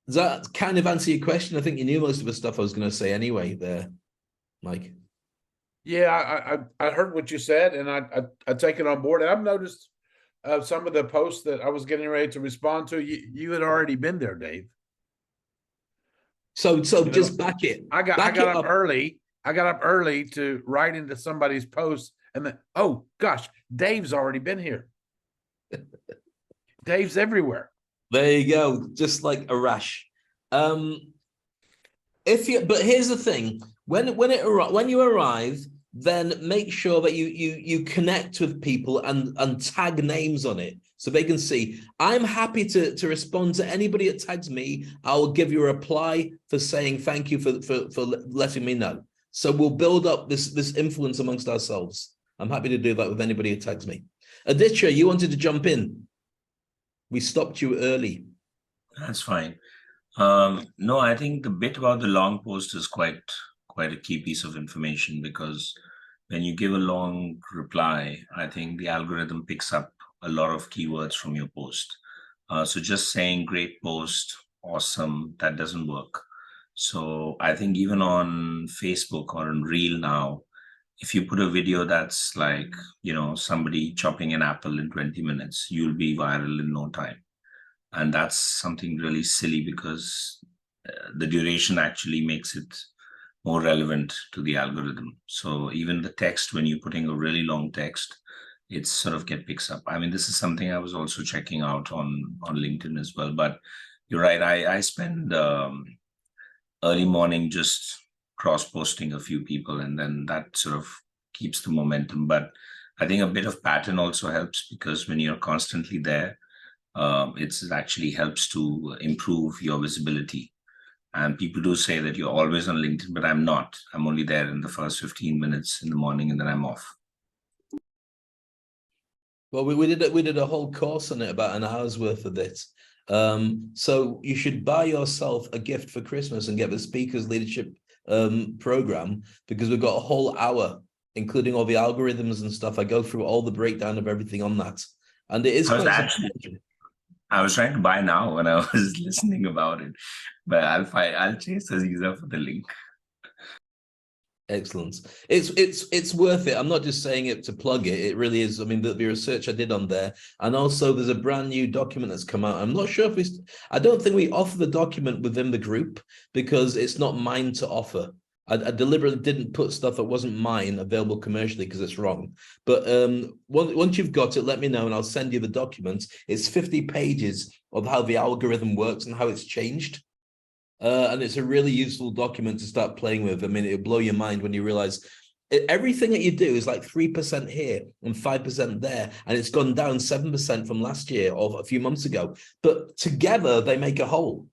Does that kind of answer your question? I think you knew most of the stuff I was going to say anyway there, Mike. Yeah, I heard what you said, and I take it on board. And I've noticed some of the posts that I was getting ready to respond to. You had already been there, Dave. So just back it. I got up early. I got up early to write into somebody's post, and then, oh gosh, Dave's already been here. Dave's everywhere. There you go, just like a rash. But here's the thing: when you arrive, then make sure that you connect with people and tag names on it so they can see. I'm happy to respond to anybody that tags me. I'll give you a reply for saying thank you for letting me know. So we'll build up this influence amongst ourselves. I'm happy to do that with anybody who tags me. Aditya, you wanted to jump in. We stopped you early. That's fine. No, I think the bit about the long post is quite a key piece of information, because when you give a long reply, I think the algorithm picks up a lot of keywords from your post. So just saying great post, awesome, that doesn't work. So I think even on Facebook or on Reel now, if you put a video that's like, you know, somebody chopping an apple in 20 minutes, you'll be viral in no time. And that's something really silly, because the duration actually makes it more relevant to the algorithm. So even the text, when you're putting a really long text, it's sort of get picks up. I mean, this is something I was also checking out on LinkedIn as well. But you're right. I spend early morning just cross-posting a few people, and then that sort of keeps the momentum. But I think a bit of pattern also helps, because when you're constantly there, it actually helps to improve your visibility. And people do say that you're always on LinkedIn, but I'm not. I'm only there in the first 15 minutes in the morning, and then I'm off. Well, we did a whole course on it, about an hour's worth of it. So you should buy yourself a gift for Christmas and get the Speakers Leadership program, because we've got a whole hour, including all the algorithms and stuff. I go through all the breakdown of everything on that, and it is quite. I was trying to buy now when I was listening about it, but I'll chase Aziza for the link. Excellent. It's worth it. I'm not just saying it to plug it. It really is. I mean, the research I did on there, and also there's a brand new document that's come out. I'm not sure if I don't think we offer the document within the group, because it's not mine to offer. I deliberately didn't put stuff that wasn't mine available commercially, because it's wrong. But once you've got it, let me know and I'll send you the document. It's 50 pages of how the algorithm works and how it's changed. And it's a really useful document to start playing with. I mean, it'll blow your mind when you realize everything that you do is like 3% here and 5% there. And it's gone down 7% from last year or a few months ago. But together they make a whole.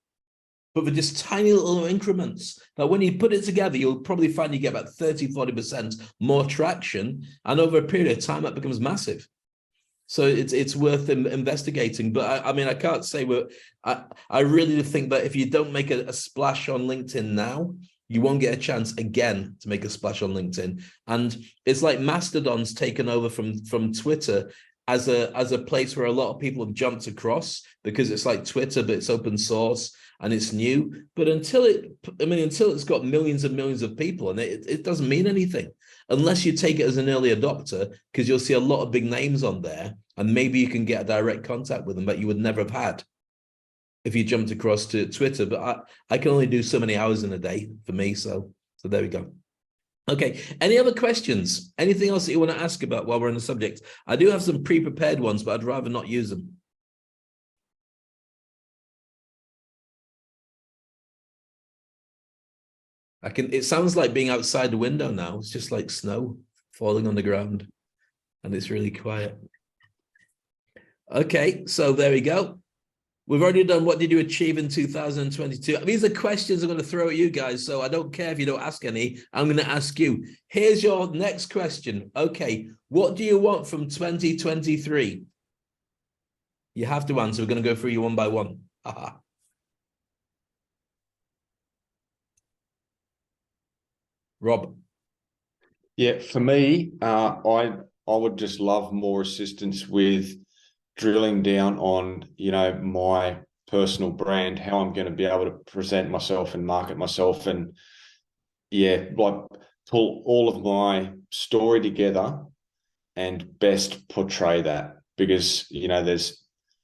But they're just tiny little increments. Now, when you put it together, you'll probably find you get about 30-40% more traction. And over a period of time, that becomes massive. So it's worth investigating. But I mean, I can't say I really think that if you don't make a splash on LinkedIn now, you won't get a chance again to make a splash on LinkedIn. And it's like Mastodon's taken over from Twitter as a place where a lot of people have jumped across, because it's like Twitter, but it's open source and it's new. But until it's got millions and millions of people, and it doesn't mean anything unless you take it as an early adopter, because you'll see a lot of big names on there, and maybe you can get a direct contact with them that you would never have had if you jumped across to Twitter. But I can only do so many hours in a day for me. So there we go. Okay, any other questions? Anything else that you want to ask about while we're on the subject? I do have some pre-prepared ones, but I'd rather not use them. It sounds like being outside the window now. It's just like snow falling on the ground, and it's really quiet. Okay, so there we go. We've already done what did you achieve in 2022? These are questions I'm going to throw at you guys, so I don't care if you don't ask any. I'm going to ask you. Here's your next question. Okay, what do you want from 2023? You have to answer. We're going to go through you one by one. Rob. Yeah, for me, I would just love more assistance with drilling down on, my personal brand, how I'm going to be able to present myself and market myself, and like pull all of my story together and best portray that, because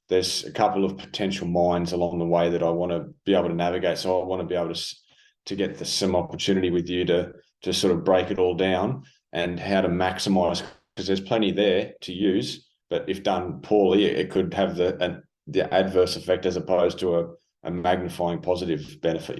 there's a couple of potential mines along the way that I want to be able to navigate. So I want to be able to get some opportunity with you to sort of break it all down and how to maximize, because there's plenty there to use. But if done poorly, it could have the adverse effect as opposed to a magnifying positive benefit,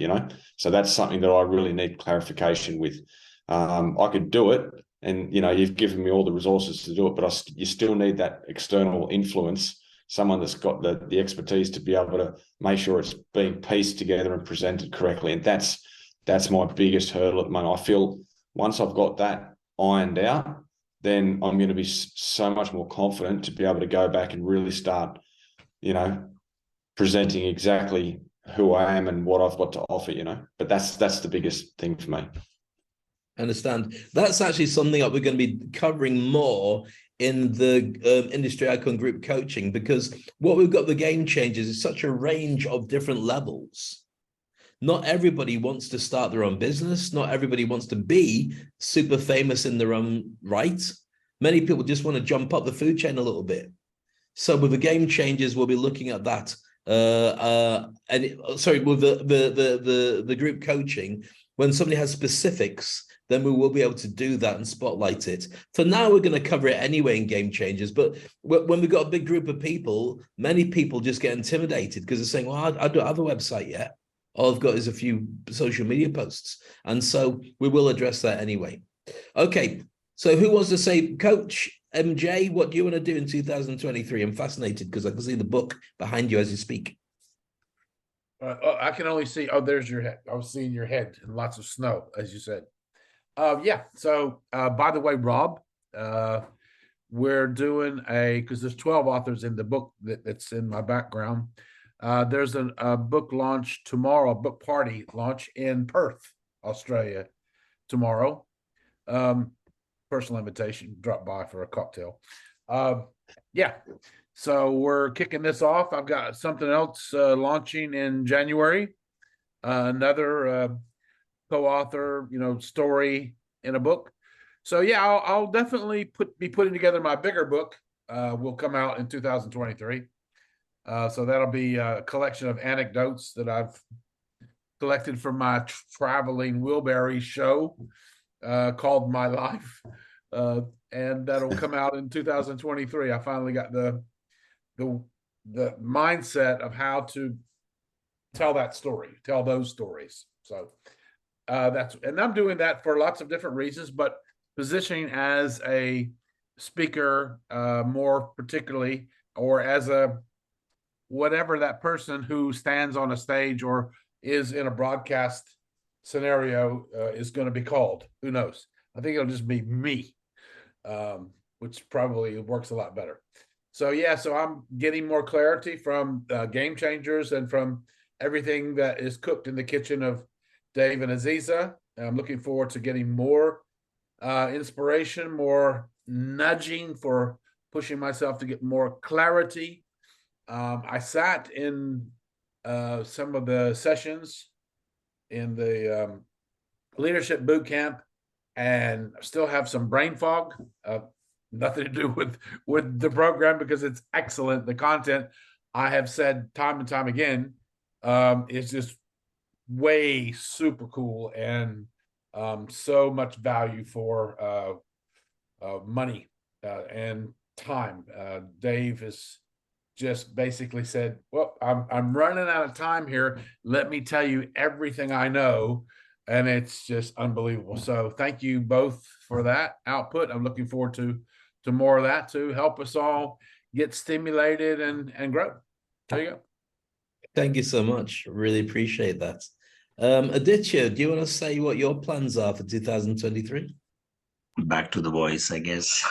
So that's something that I really need clarification with. I could do it, and, you've given me all the resources to do it, but you still need that external influence, someone that's got the expertise to be able to make sure it's being pieced together and presented correctly. And that's my biggest hurdle at the moment. I feel once I've got that ironed out, then I'm going to be so much more confident to be able to go back and really start, presenting exactly who I am and what I've got to offer, But that's the biggest thing for me. I understand. That's actually something that we're going to be covering more in the industry icon group coaching, because what we've got the game changers is such a range of different levels. Not everybody wants to start their own business. Not everybody wants to be super famous in their own right. Many people just want to jump up the food chain a little bit. So with the game changers, we'll be looking at that. With the group coaching, when somebody has specifics, then we will be able to do that and spotlight it. For now, we're going to cover it anyway in Game Changers. But when we've got a big group of people, many people just get intimidated because they're saying, well, I don't have a website yet. All I've got is a few social media posts. And so we will address that anyway. Okay, so who wants to say, Coach MJ, what do you want to do in 2023? I'm fascinated because I can see the book behind you as you speak. I can only see, oh, there's your head. I was seeing your head and lots of snow, as you said. Yeah, so by the way, Rob, we're doing because there's 12 authors in the book that's in my background. There's a book launch tomorrow, book party launch in Perth, Australia tomorrow. Personal invitation, drop by for a cocktail. Yeah, so we're kicking this off. I've got something else launching in January, another co-author, story in a book. So yeah, I'll definitely be putting together my bigger book. Will come out in 2023. So that'll be a collection of anecdotes that I've collected from my traveling wheelbarrow show called My Life. And that'll come out in 2023. I finally got the mindset of how to tell that story, tell those stories. So and I'm doing that for lots of different reasons, but positioning as a speaker, more particularly, or as a whatever that person who stands on a stage or is in a broadcast scenario is going to be called. Who knows? I think it'll just be me, which probably works a lot better. So yeah, so I'm getting more clarity from Game Changers and from everything that is cooked in the kitchen of Dave and Aziza. I'm looking forward to getting more inspiration, more nudging for pushing myself to get more clarity. I sat in some of the sessions in the leadership boot camp and still have some brain fog. Nothing to do with the program because it's excellent. The content, I have said time and time again, is just way super cool and so much value for money and time. Dave has just basically said, well, I'm running out of time here. Let me tell you everything I know. And it's just unbelievable. So thank you both for that output. I'm looking forward to more of that to help us all get stimulated and grow. There you go. Thank you so much. Really appreciate that. Aditya, do you want to say what your plans are for 2023? Back to the voice, I guess.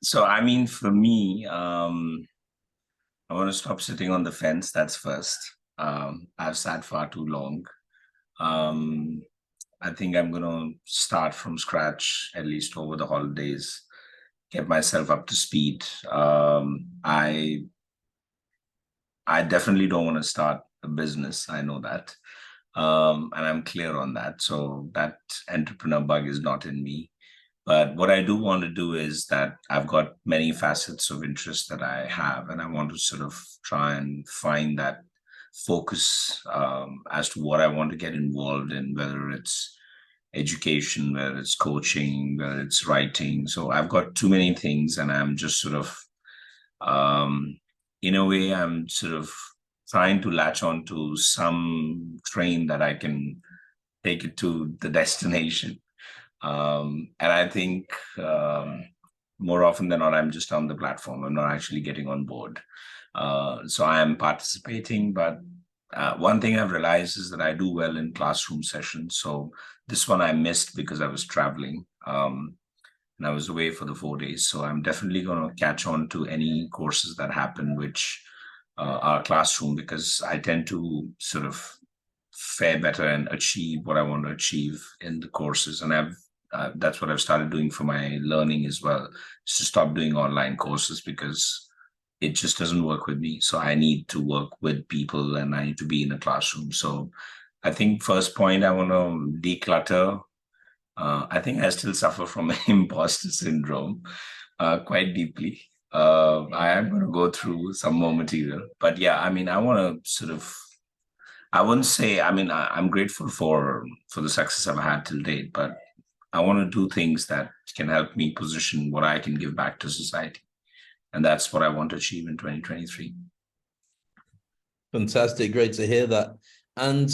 So, I mean, for me, I want to stop sitting on the fence. That's first. I've sat far too long. I think I'm going to start from scratch, at least over the holidays, get myself up to speed. I definitely don't want to start a business. I know that. And I'm clear on that. So that entrepreneur bug is not in me. But what I do want to do is that I've got many facets of interest that I have, and I want to sort of try and find that focus as to what I want to get involved in, whether it's education, whether it's coaching, whether it's writing. So I've got too many things, and I'm just sort of, in a way, I'm sort of trying to latch on to some train that I can take it to the destination. And I think more often than not, I'm just on the platform. I'm not actually getting on board. So I am participating, but one thing I've realized is that I do well in classroom sessions. So this one I missed because I was traveling and I was away for the 4 days. So I'm definitely going to catch on to any courses that happen, which are classroom, because I tend to sort of fare better and achieve what I want to achieve in the courses. And that's what I've started doing for my learning as well, is to stop doing online courses because it just doesn't work with me. So I need to work with people and I need to be in a classroom. So I think first point, I want to declutter. I think I still suffer from imposter syndrome quite deeply. I am going to go through some more material. But yeah, I mean, I want to sort of I wouldn't say, I mean, I'm grateful for the success I've had till date, but I want to do things that can help me position what I can give back to society. And that's what I want to achieve in 2023. Fantastic. Great to hear that. And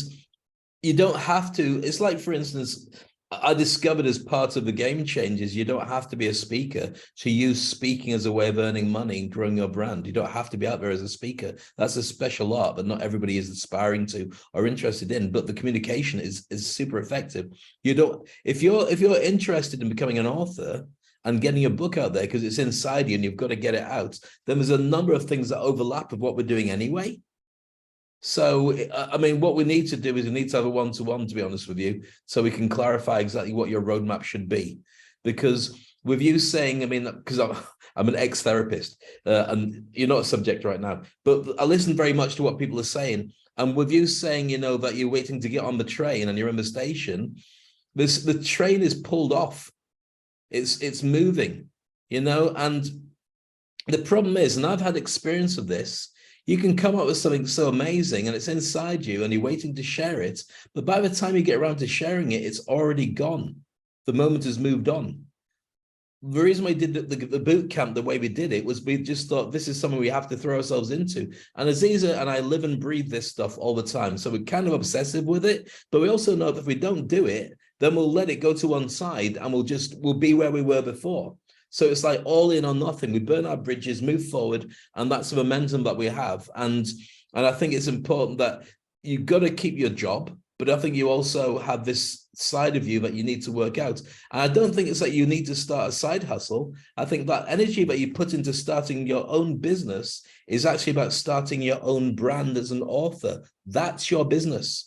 you don't have to, it's like, for instance, I discovered as part of the game changes, you don't have to be a speaker to use speaking as a way of earning money and growing your brand. You don't have to be out there as a speaker. That's a special art that not everybody is aspiring to or interested in, but the communication is super effective. You don't, if you're interested in becoming an author and getting your book out there because it's inside you and you've got to get it out, then there's a number of things that overlap with what we're doing anyway. So, I mean, what we need to do is we need to have a one-to-one, to be honest with you, so we can clarify exactly what your roadmap should be. Because with you saying, I mean, because I'm an ex-therapist and you're not a subject right now, but I listen very much to what people are saying. And with you saying, you know, that you're waiting to get on the train and you're in the station, the train is pulled off. It's moving, you know, and the problem is, and I've had experience of this, you can come up with something so amazing and it's inside you and you're waiting to share it. But by the time you get around to sharing it, it's already gone. The moment has moved on. The reason we did the boot camp the way we did it was we just thought this is something we have to throw ourselves into. And Aziza and I live and breathe this stuff all the time. So we're kind of obsessive with it. But we also know that if we don't do it, then we'll let it go to one side and we'll be where we were before. So it's like all in or nothing. We burn our bridges, move forward, and that's the momentum that we have. And I think it's important that you've got to keep your job, but I think you also have this side of you that you need to work out. And I don't think it's that you need to start a side hustle. I think that energy that you put into starting your own business is actually about starting your own brand as an author. That's your business.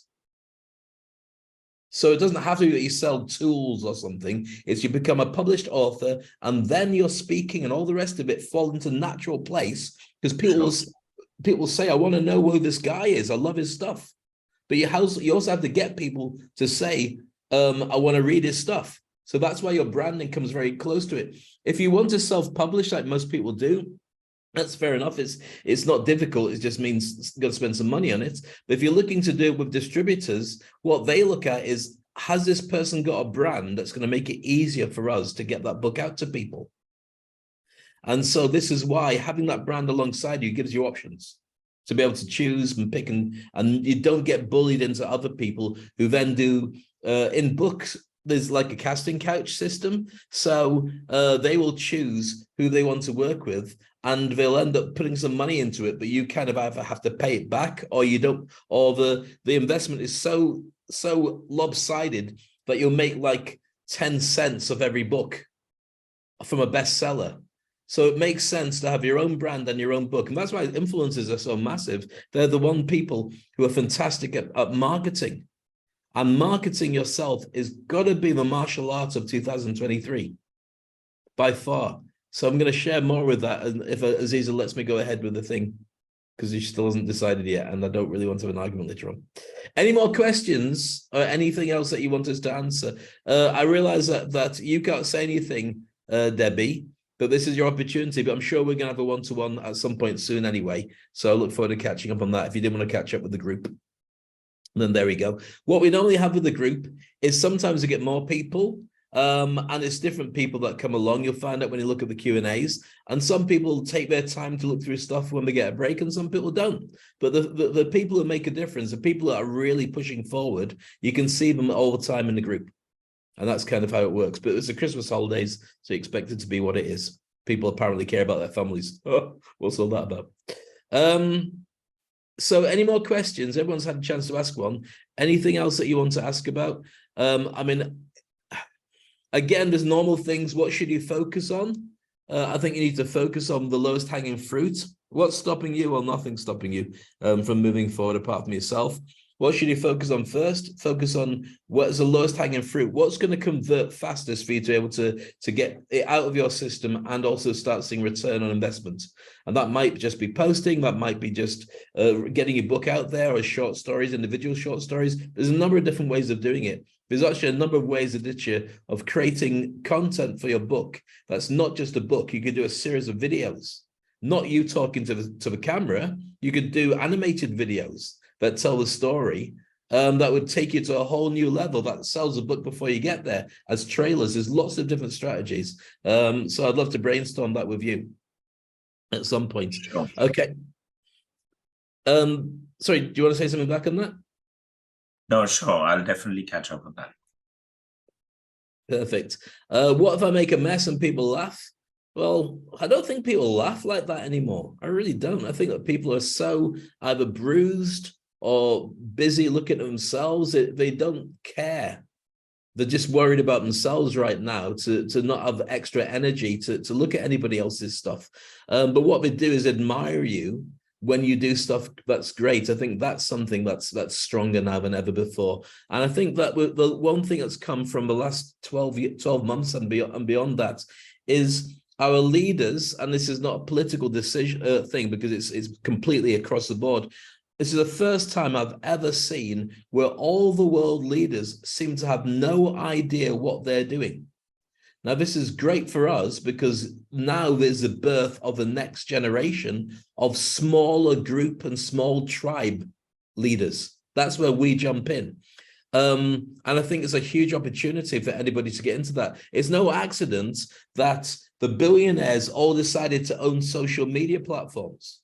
So it doesn't have to be that you sell tools or something. It's you become a published author and then your speaking and all the rest of it fall into natural place because people will say, I want to know who this guy is. I love his stuff. But you also have to get people to say, I want to read his stuff. So that's why your branding comes very close to it. If you want to self-publish like most people do, that's fair enough. It's not difficult. It just means you've got to spend some money on it. But if you're looking to do it with distributors, what they look at is, has this person got a brand that's going to make it easier for us to get that book out to people? And so this is why having that brand alongside you gives you options to be able to choose and pick, and you don't get bullied into other people who then do in books. There's like a casting couch system. So they will choose who they want to work with and they'll end up putting some money into it, but you kind of either have to pay it back or you don't, or the investment is so lopsided that you'll make like 10 cents of every book from a bestseller. So it makes sense to have your own brand and your own book. And that's why influencers are so massive. They're the one people who are fantastic at marketing. And marketing yourself is got to be the martial art of 2023, by far. So I'm going to share more with that, and if Aziza lets me go ahead with the thing, because she still hasn't decided yet, and I don't really want to have an argument later on. Any more questions or anything else that you want us to answer? I realize that you can't say anything, Debbie, but this is your opportunity. But I'm sure we're going to have a one-to-one at some point soon anyway. So I look forward to catching up on that if you didn't want to catch up with the group. Then there we go. What we normally have with the group is sometimes we get more people, and it's different people that come along. You'll find out when you look at the Q&As, and some people take their time to look through stuff when they get a break, and some people don't. But the people who make a difference, the people that are really pushing forward, you can see them all the time in the group, and that's kind of how it works. But it's the Christmas holidays, so you expect it to be what it is. People apparently care about their families. Oh, what's all that about? So any more questions? Everyone's had a chance to ask one. Anything else that you want to ask about? I mean, again, there's normal things. What should you focus on? I think you need to focus on the lowest hanging fruit. What's stopping you? Well, nothing's stopping you from moving forward apart from yourself. What should you focus on first? Focus on what is the lowest hanging fruit. What's going to convert fastest for you to be able to get it out of your system and also start seeing return on investment? And that might just be posting. That might be just getting your book out there, or short stories, individual short stories. There's a number of different ways of doing it. There's actually a number of ways of creating content for your book. That's not just a book. You could do a series of videos, not you talking to the camera. You could do animated videos. that tell the story. That would take you to a whole new level that sells a book before you get there as trailers. There's lots of different strategies. So I'd love to brainstorm that with you at some point. Sure. Okay. Sorry, do you want to say something back on that? No, sure. I'll definitely catch up with that. Perfect. What if I make a mess and people laugh? Well, I don't think people laugh like that anymore. I really don't. I think that people are so either bruised or busy looking at themselves. They don't care. They're just worried about themselves right now to not have extra energy to look at anybody else's stuff. But what they do is admire you when you do stuff that's great. I think that's something that's stronger now than ever before. And I think that the one thing that's come from the last 12 months and beyond that is our leaders, and this is not a political decision thing because it's completely across the board. This is the first time I've ever seen where all the world leaders seem to have no idea what they're doing. Now, this is great for us because now there's the birth of the next generation of smaller group and small tribe leaders. That's where we jump in. And I think it's a huge opportunity for anybody to get into that. It's no accident that the billionaires all decided to own social media platforms,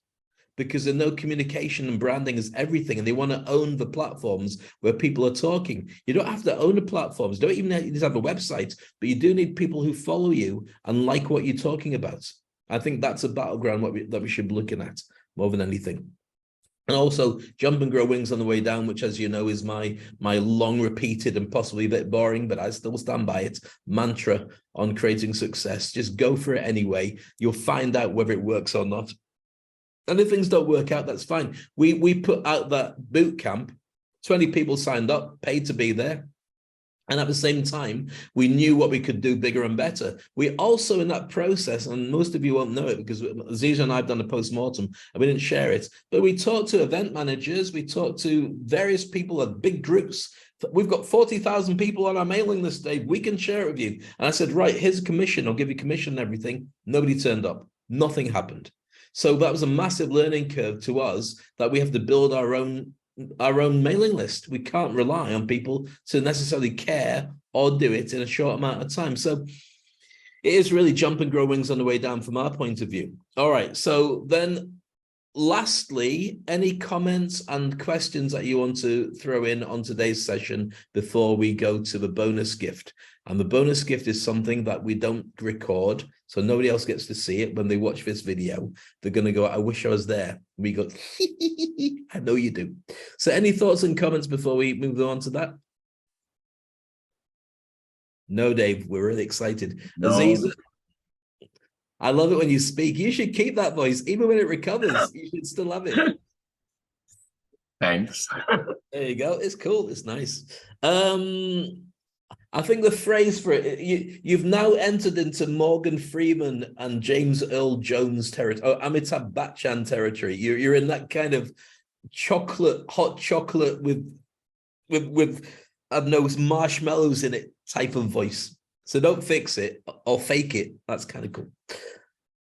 because they know communication and branding is everything, and they want to own the platforms where people are talking. You don't have to own the platforms. You don't even need to have a website, but you do need people who follow you and like what you're talking about. I think that's a battleground that we should be looking at more than anything. And also jump and grow wings on the way down, which, as you know, is my long repeated and possibly a bit boring, but I still stand by it, mantra on creating success. Just go for it anyway. You'll find out whether it works or not. And if things don't work out, that's fine. We put out that boot camp, 20 people signed up, paid to be there. And at the same time, we knew what we could do bigger and better. We also, in that process, and most of you won't know it because Aziza and I have done a postmortem and we didn't share it, but we talked to event managers, we talked to various people at big groups. We've got 40,000 people on our mailing list, Dave. We can share it with you. And I said, right, here's a commission. I'll give you commission and everything. Nobody turned up. Nothing happened. So that was a massive learning curve to us, that we have to build our own mailing list. We can't rely on people to necessarily care or do it in a short amount of time. So it is really jump and grow wings on the way down from our point of view. All right. So then lastly, any comments and questions that you want to throw in on today's session before we go to the bonus gift? And the bonus gift is something that we don't record, so nobody else gets to see it. When they watch this video, they're going to go, I wish I was there. We go, I know you do. So any thoughts and comments before we move on to that? No, Dave, we're really excited. No. Aziza, I love it when you speak. You should keep that voice. Even when it recovers, you should still have it. Thanks. There you go. It's cool. It's nice. I think the phrase for it, you've now entered into Morgan Freeman and James Earl Jones territory, or Amitabh Bachchan territory. You're in that kind of hot chocolate with I don't know, marshmallows in it type of voice. So don't fix it or fake it. That's kind of cool.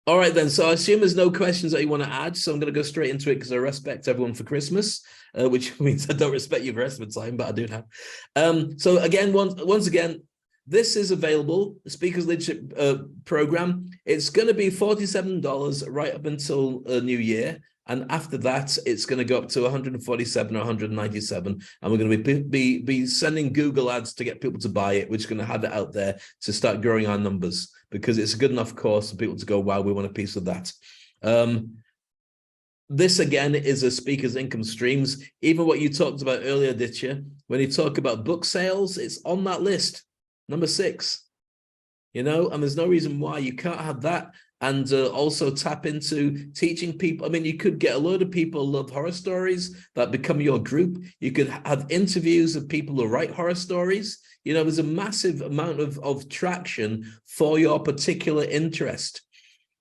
All right, then. So I assume there's no questions that you want to add. So I'm going to go straight into it because I respect everyone for Christmas, which means I don't respect you for the rest of the time, but I do have. So again, once again, this is available, the Speakers Leadership Program. It's going to be $47 right up until New Year. And after that, it's going to go up to 147 or 197. And we're going to be sending Google ads to get people to buy it, which is going to have it out there to start growing our numbers, because it's a good enough course for people to go, wow, we want a piece of that. This, again, is a speaker's income streams. Even what you talked about earlier, Ditya, when you talk about book sales, it's on that list, number 6. You know, and there's no reason why you can't have that. And also tap into teaching people. I mean, you could get a load of people who love horror stories that become your group. You could have interviews of people who write horror stories. You know, there's a massive amount of traction for your particular interest.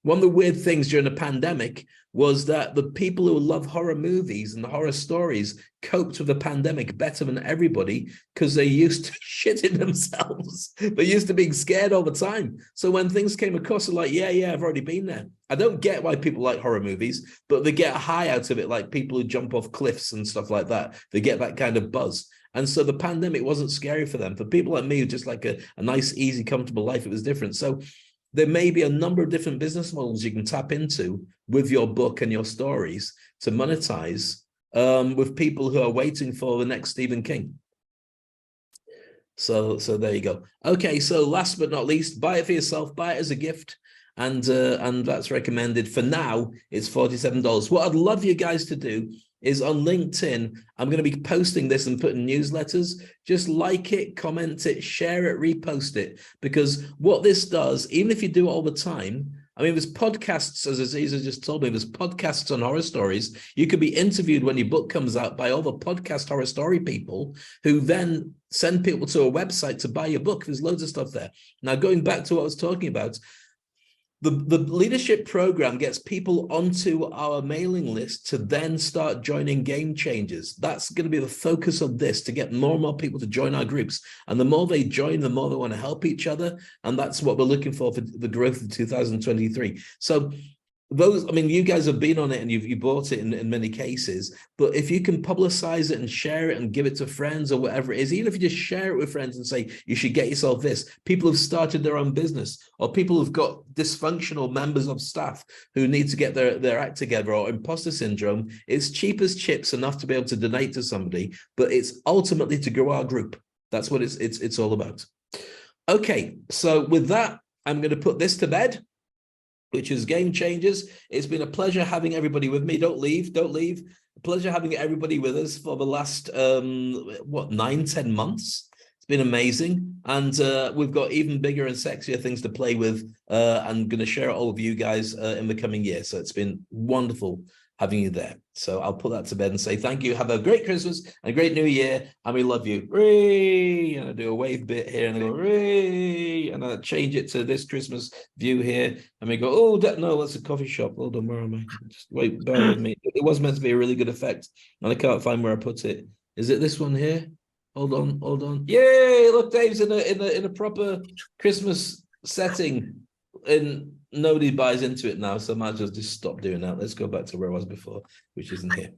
One of the weird things during the pandemic was that the people who love horror movies and the horror stories coped with the pandemic better than everybody because they're used to shitting themselves. They're used to being scared all the time. So when things came across, they're like, yeah, I've already been there. I don't get why people like horror movies, but they get a high out of it, like people who jump off cliffs and stuff like that. They get that kind of buzz. And so the pandemic wasn't scary for them. For people like me who just like a nice, easy, comfortable life, it was different. So there may be a number of different business models you can tap into with your book and your stories to monetize with people who are waiting for the next Stephen King. So there you go. Okay, so last but not least, buy it for yourself, buy it as a gift, and that's recommended. For now, it's $47. What I'd love you guys to do is on LinkedIn, I'm going to be posting this and putting newsletters. Just like it, comment it, share it, repost it. Because what this does, even if you do it all the time, I mean, there's podcasts, as Aziza just told me, there's podcasts on horror stories. You could be interviewed when your book comes out by all the podcast horror story people who then send people to a website to buy your book. There's loads of stuff there. Now, going back to what I was talking about, the leadership program gets people onto our mailing list to then start joining Game Changers. That's going to be the focus of this, to get more and more people to join our groups. And the more they join, the more they want to help each other. And that's what we're looking for the growth of 2023. So those, I mean, you guys have been on it and you bought it in many cases, but if you can publicize it and share it and give it to friends or whatever it is, even if you just share it with friends and say, you should get yourself this, people have started their own business, or people have got dysfunctional members of staff who need to get their act together, or imposter syndrome, it's cheap as chips, enough to be able to donate to somebody, but it's ultimately to grow our group. That's what it's all about. Okay, so with that, I'm going to put this to bed, which is Game Changers. It's been a pleasure having everybody with me. Don't leave. A pleasure having everybody with us for the last, 9-10 months. It's been amazing. And we've got even bigger and sexier things to play with. I'm going to share it all with you guys in the coming year. So it's been wonderful having you there. So I'll put that to bed and say thank you. Have a great Christmas and a great New Year. And we love you. Ree! And I do a wave bit here and I go, Ree! And I change it to this Christmas view here. And we go, oh, no, that's a coffee shop. Hold on, where am I? Just wait, bear with me. It was meant to be a really good effect. And I can't find where I put it. Is it this one here? Hold on. Yay! Look, Dave's in a proper Christmas setting. And nobody buys into it now, so I might as well just stop doing that. Let's go back to where I was before, which isn't here.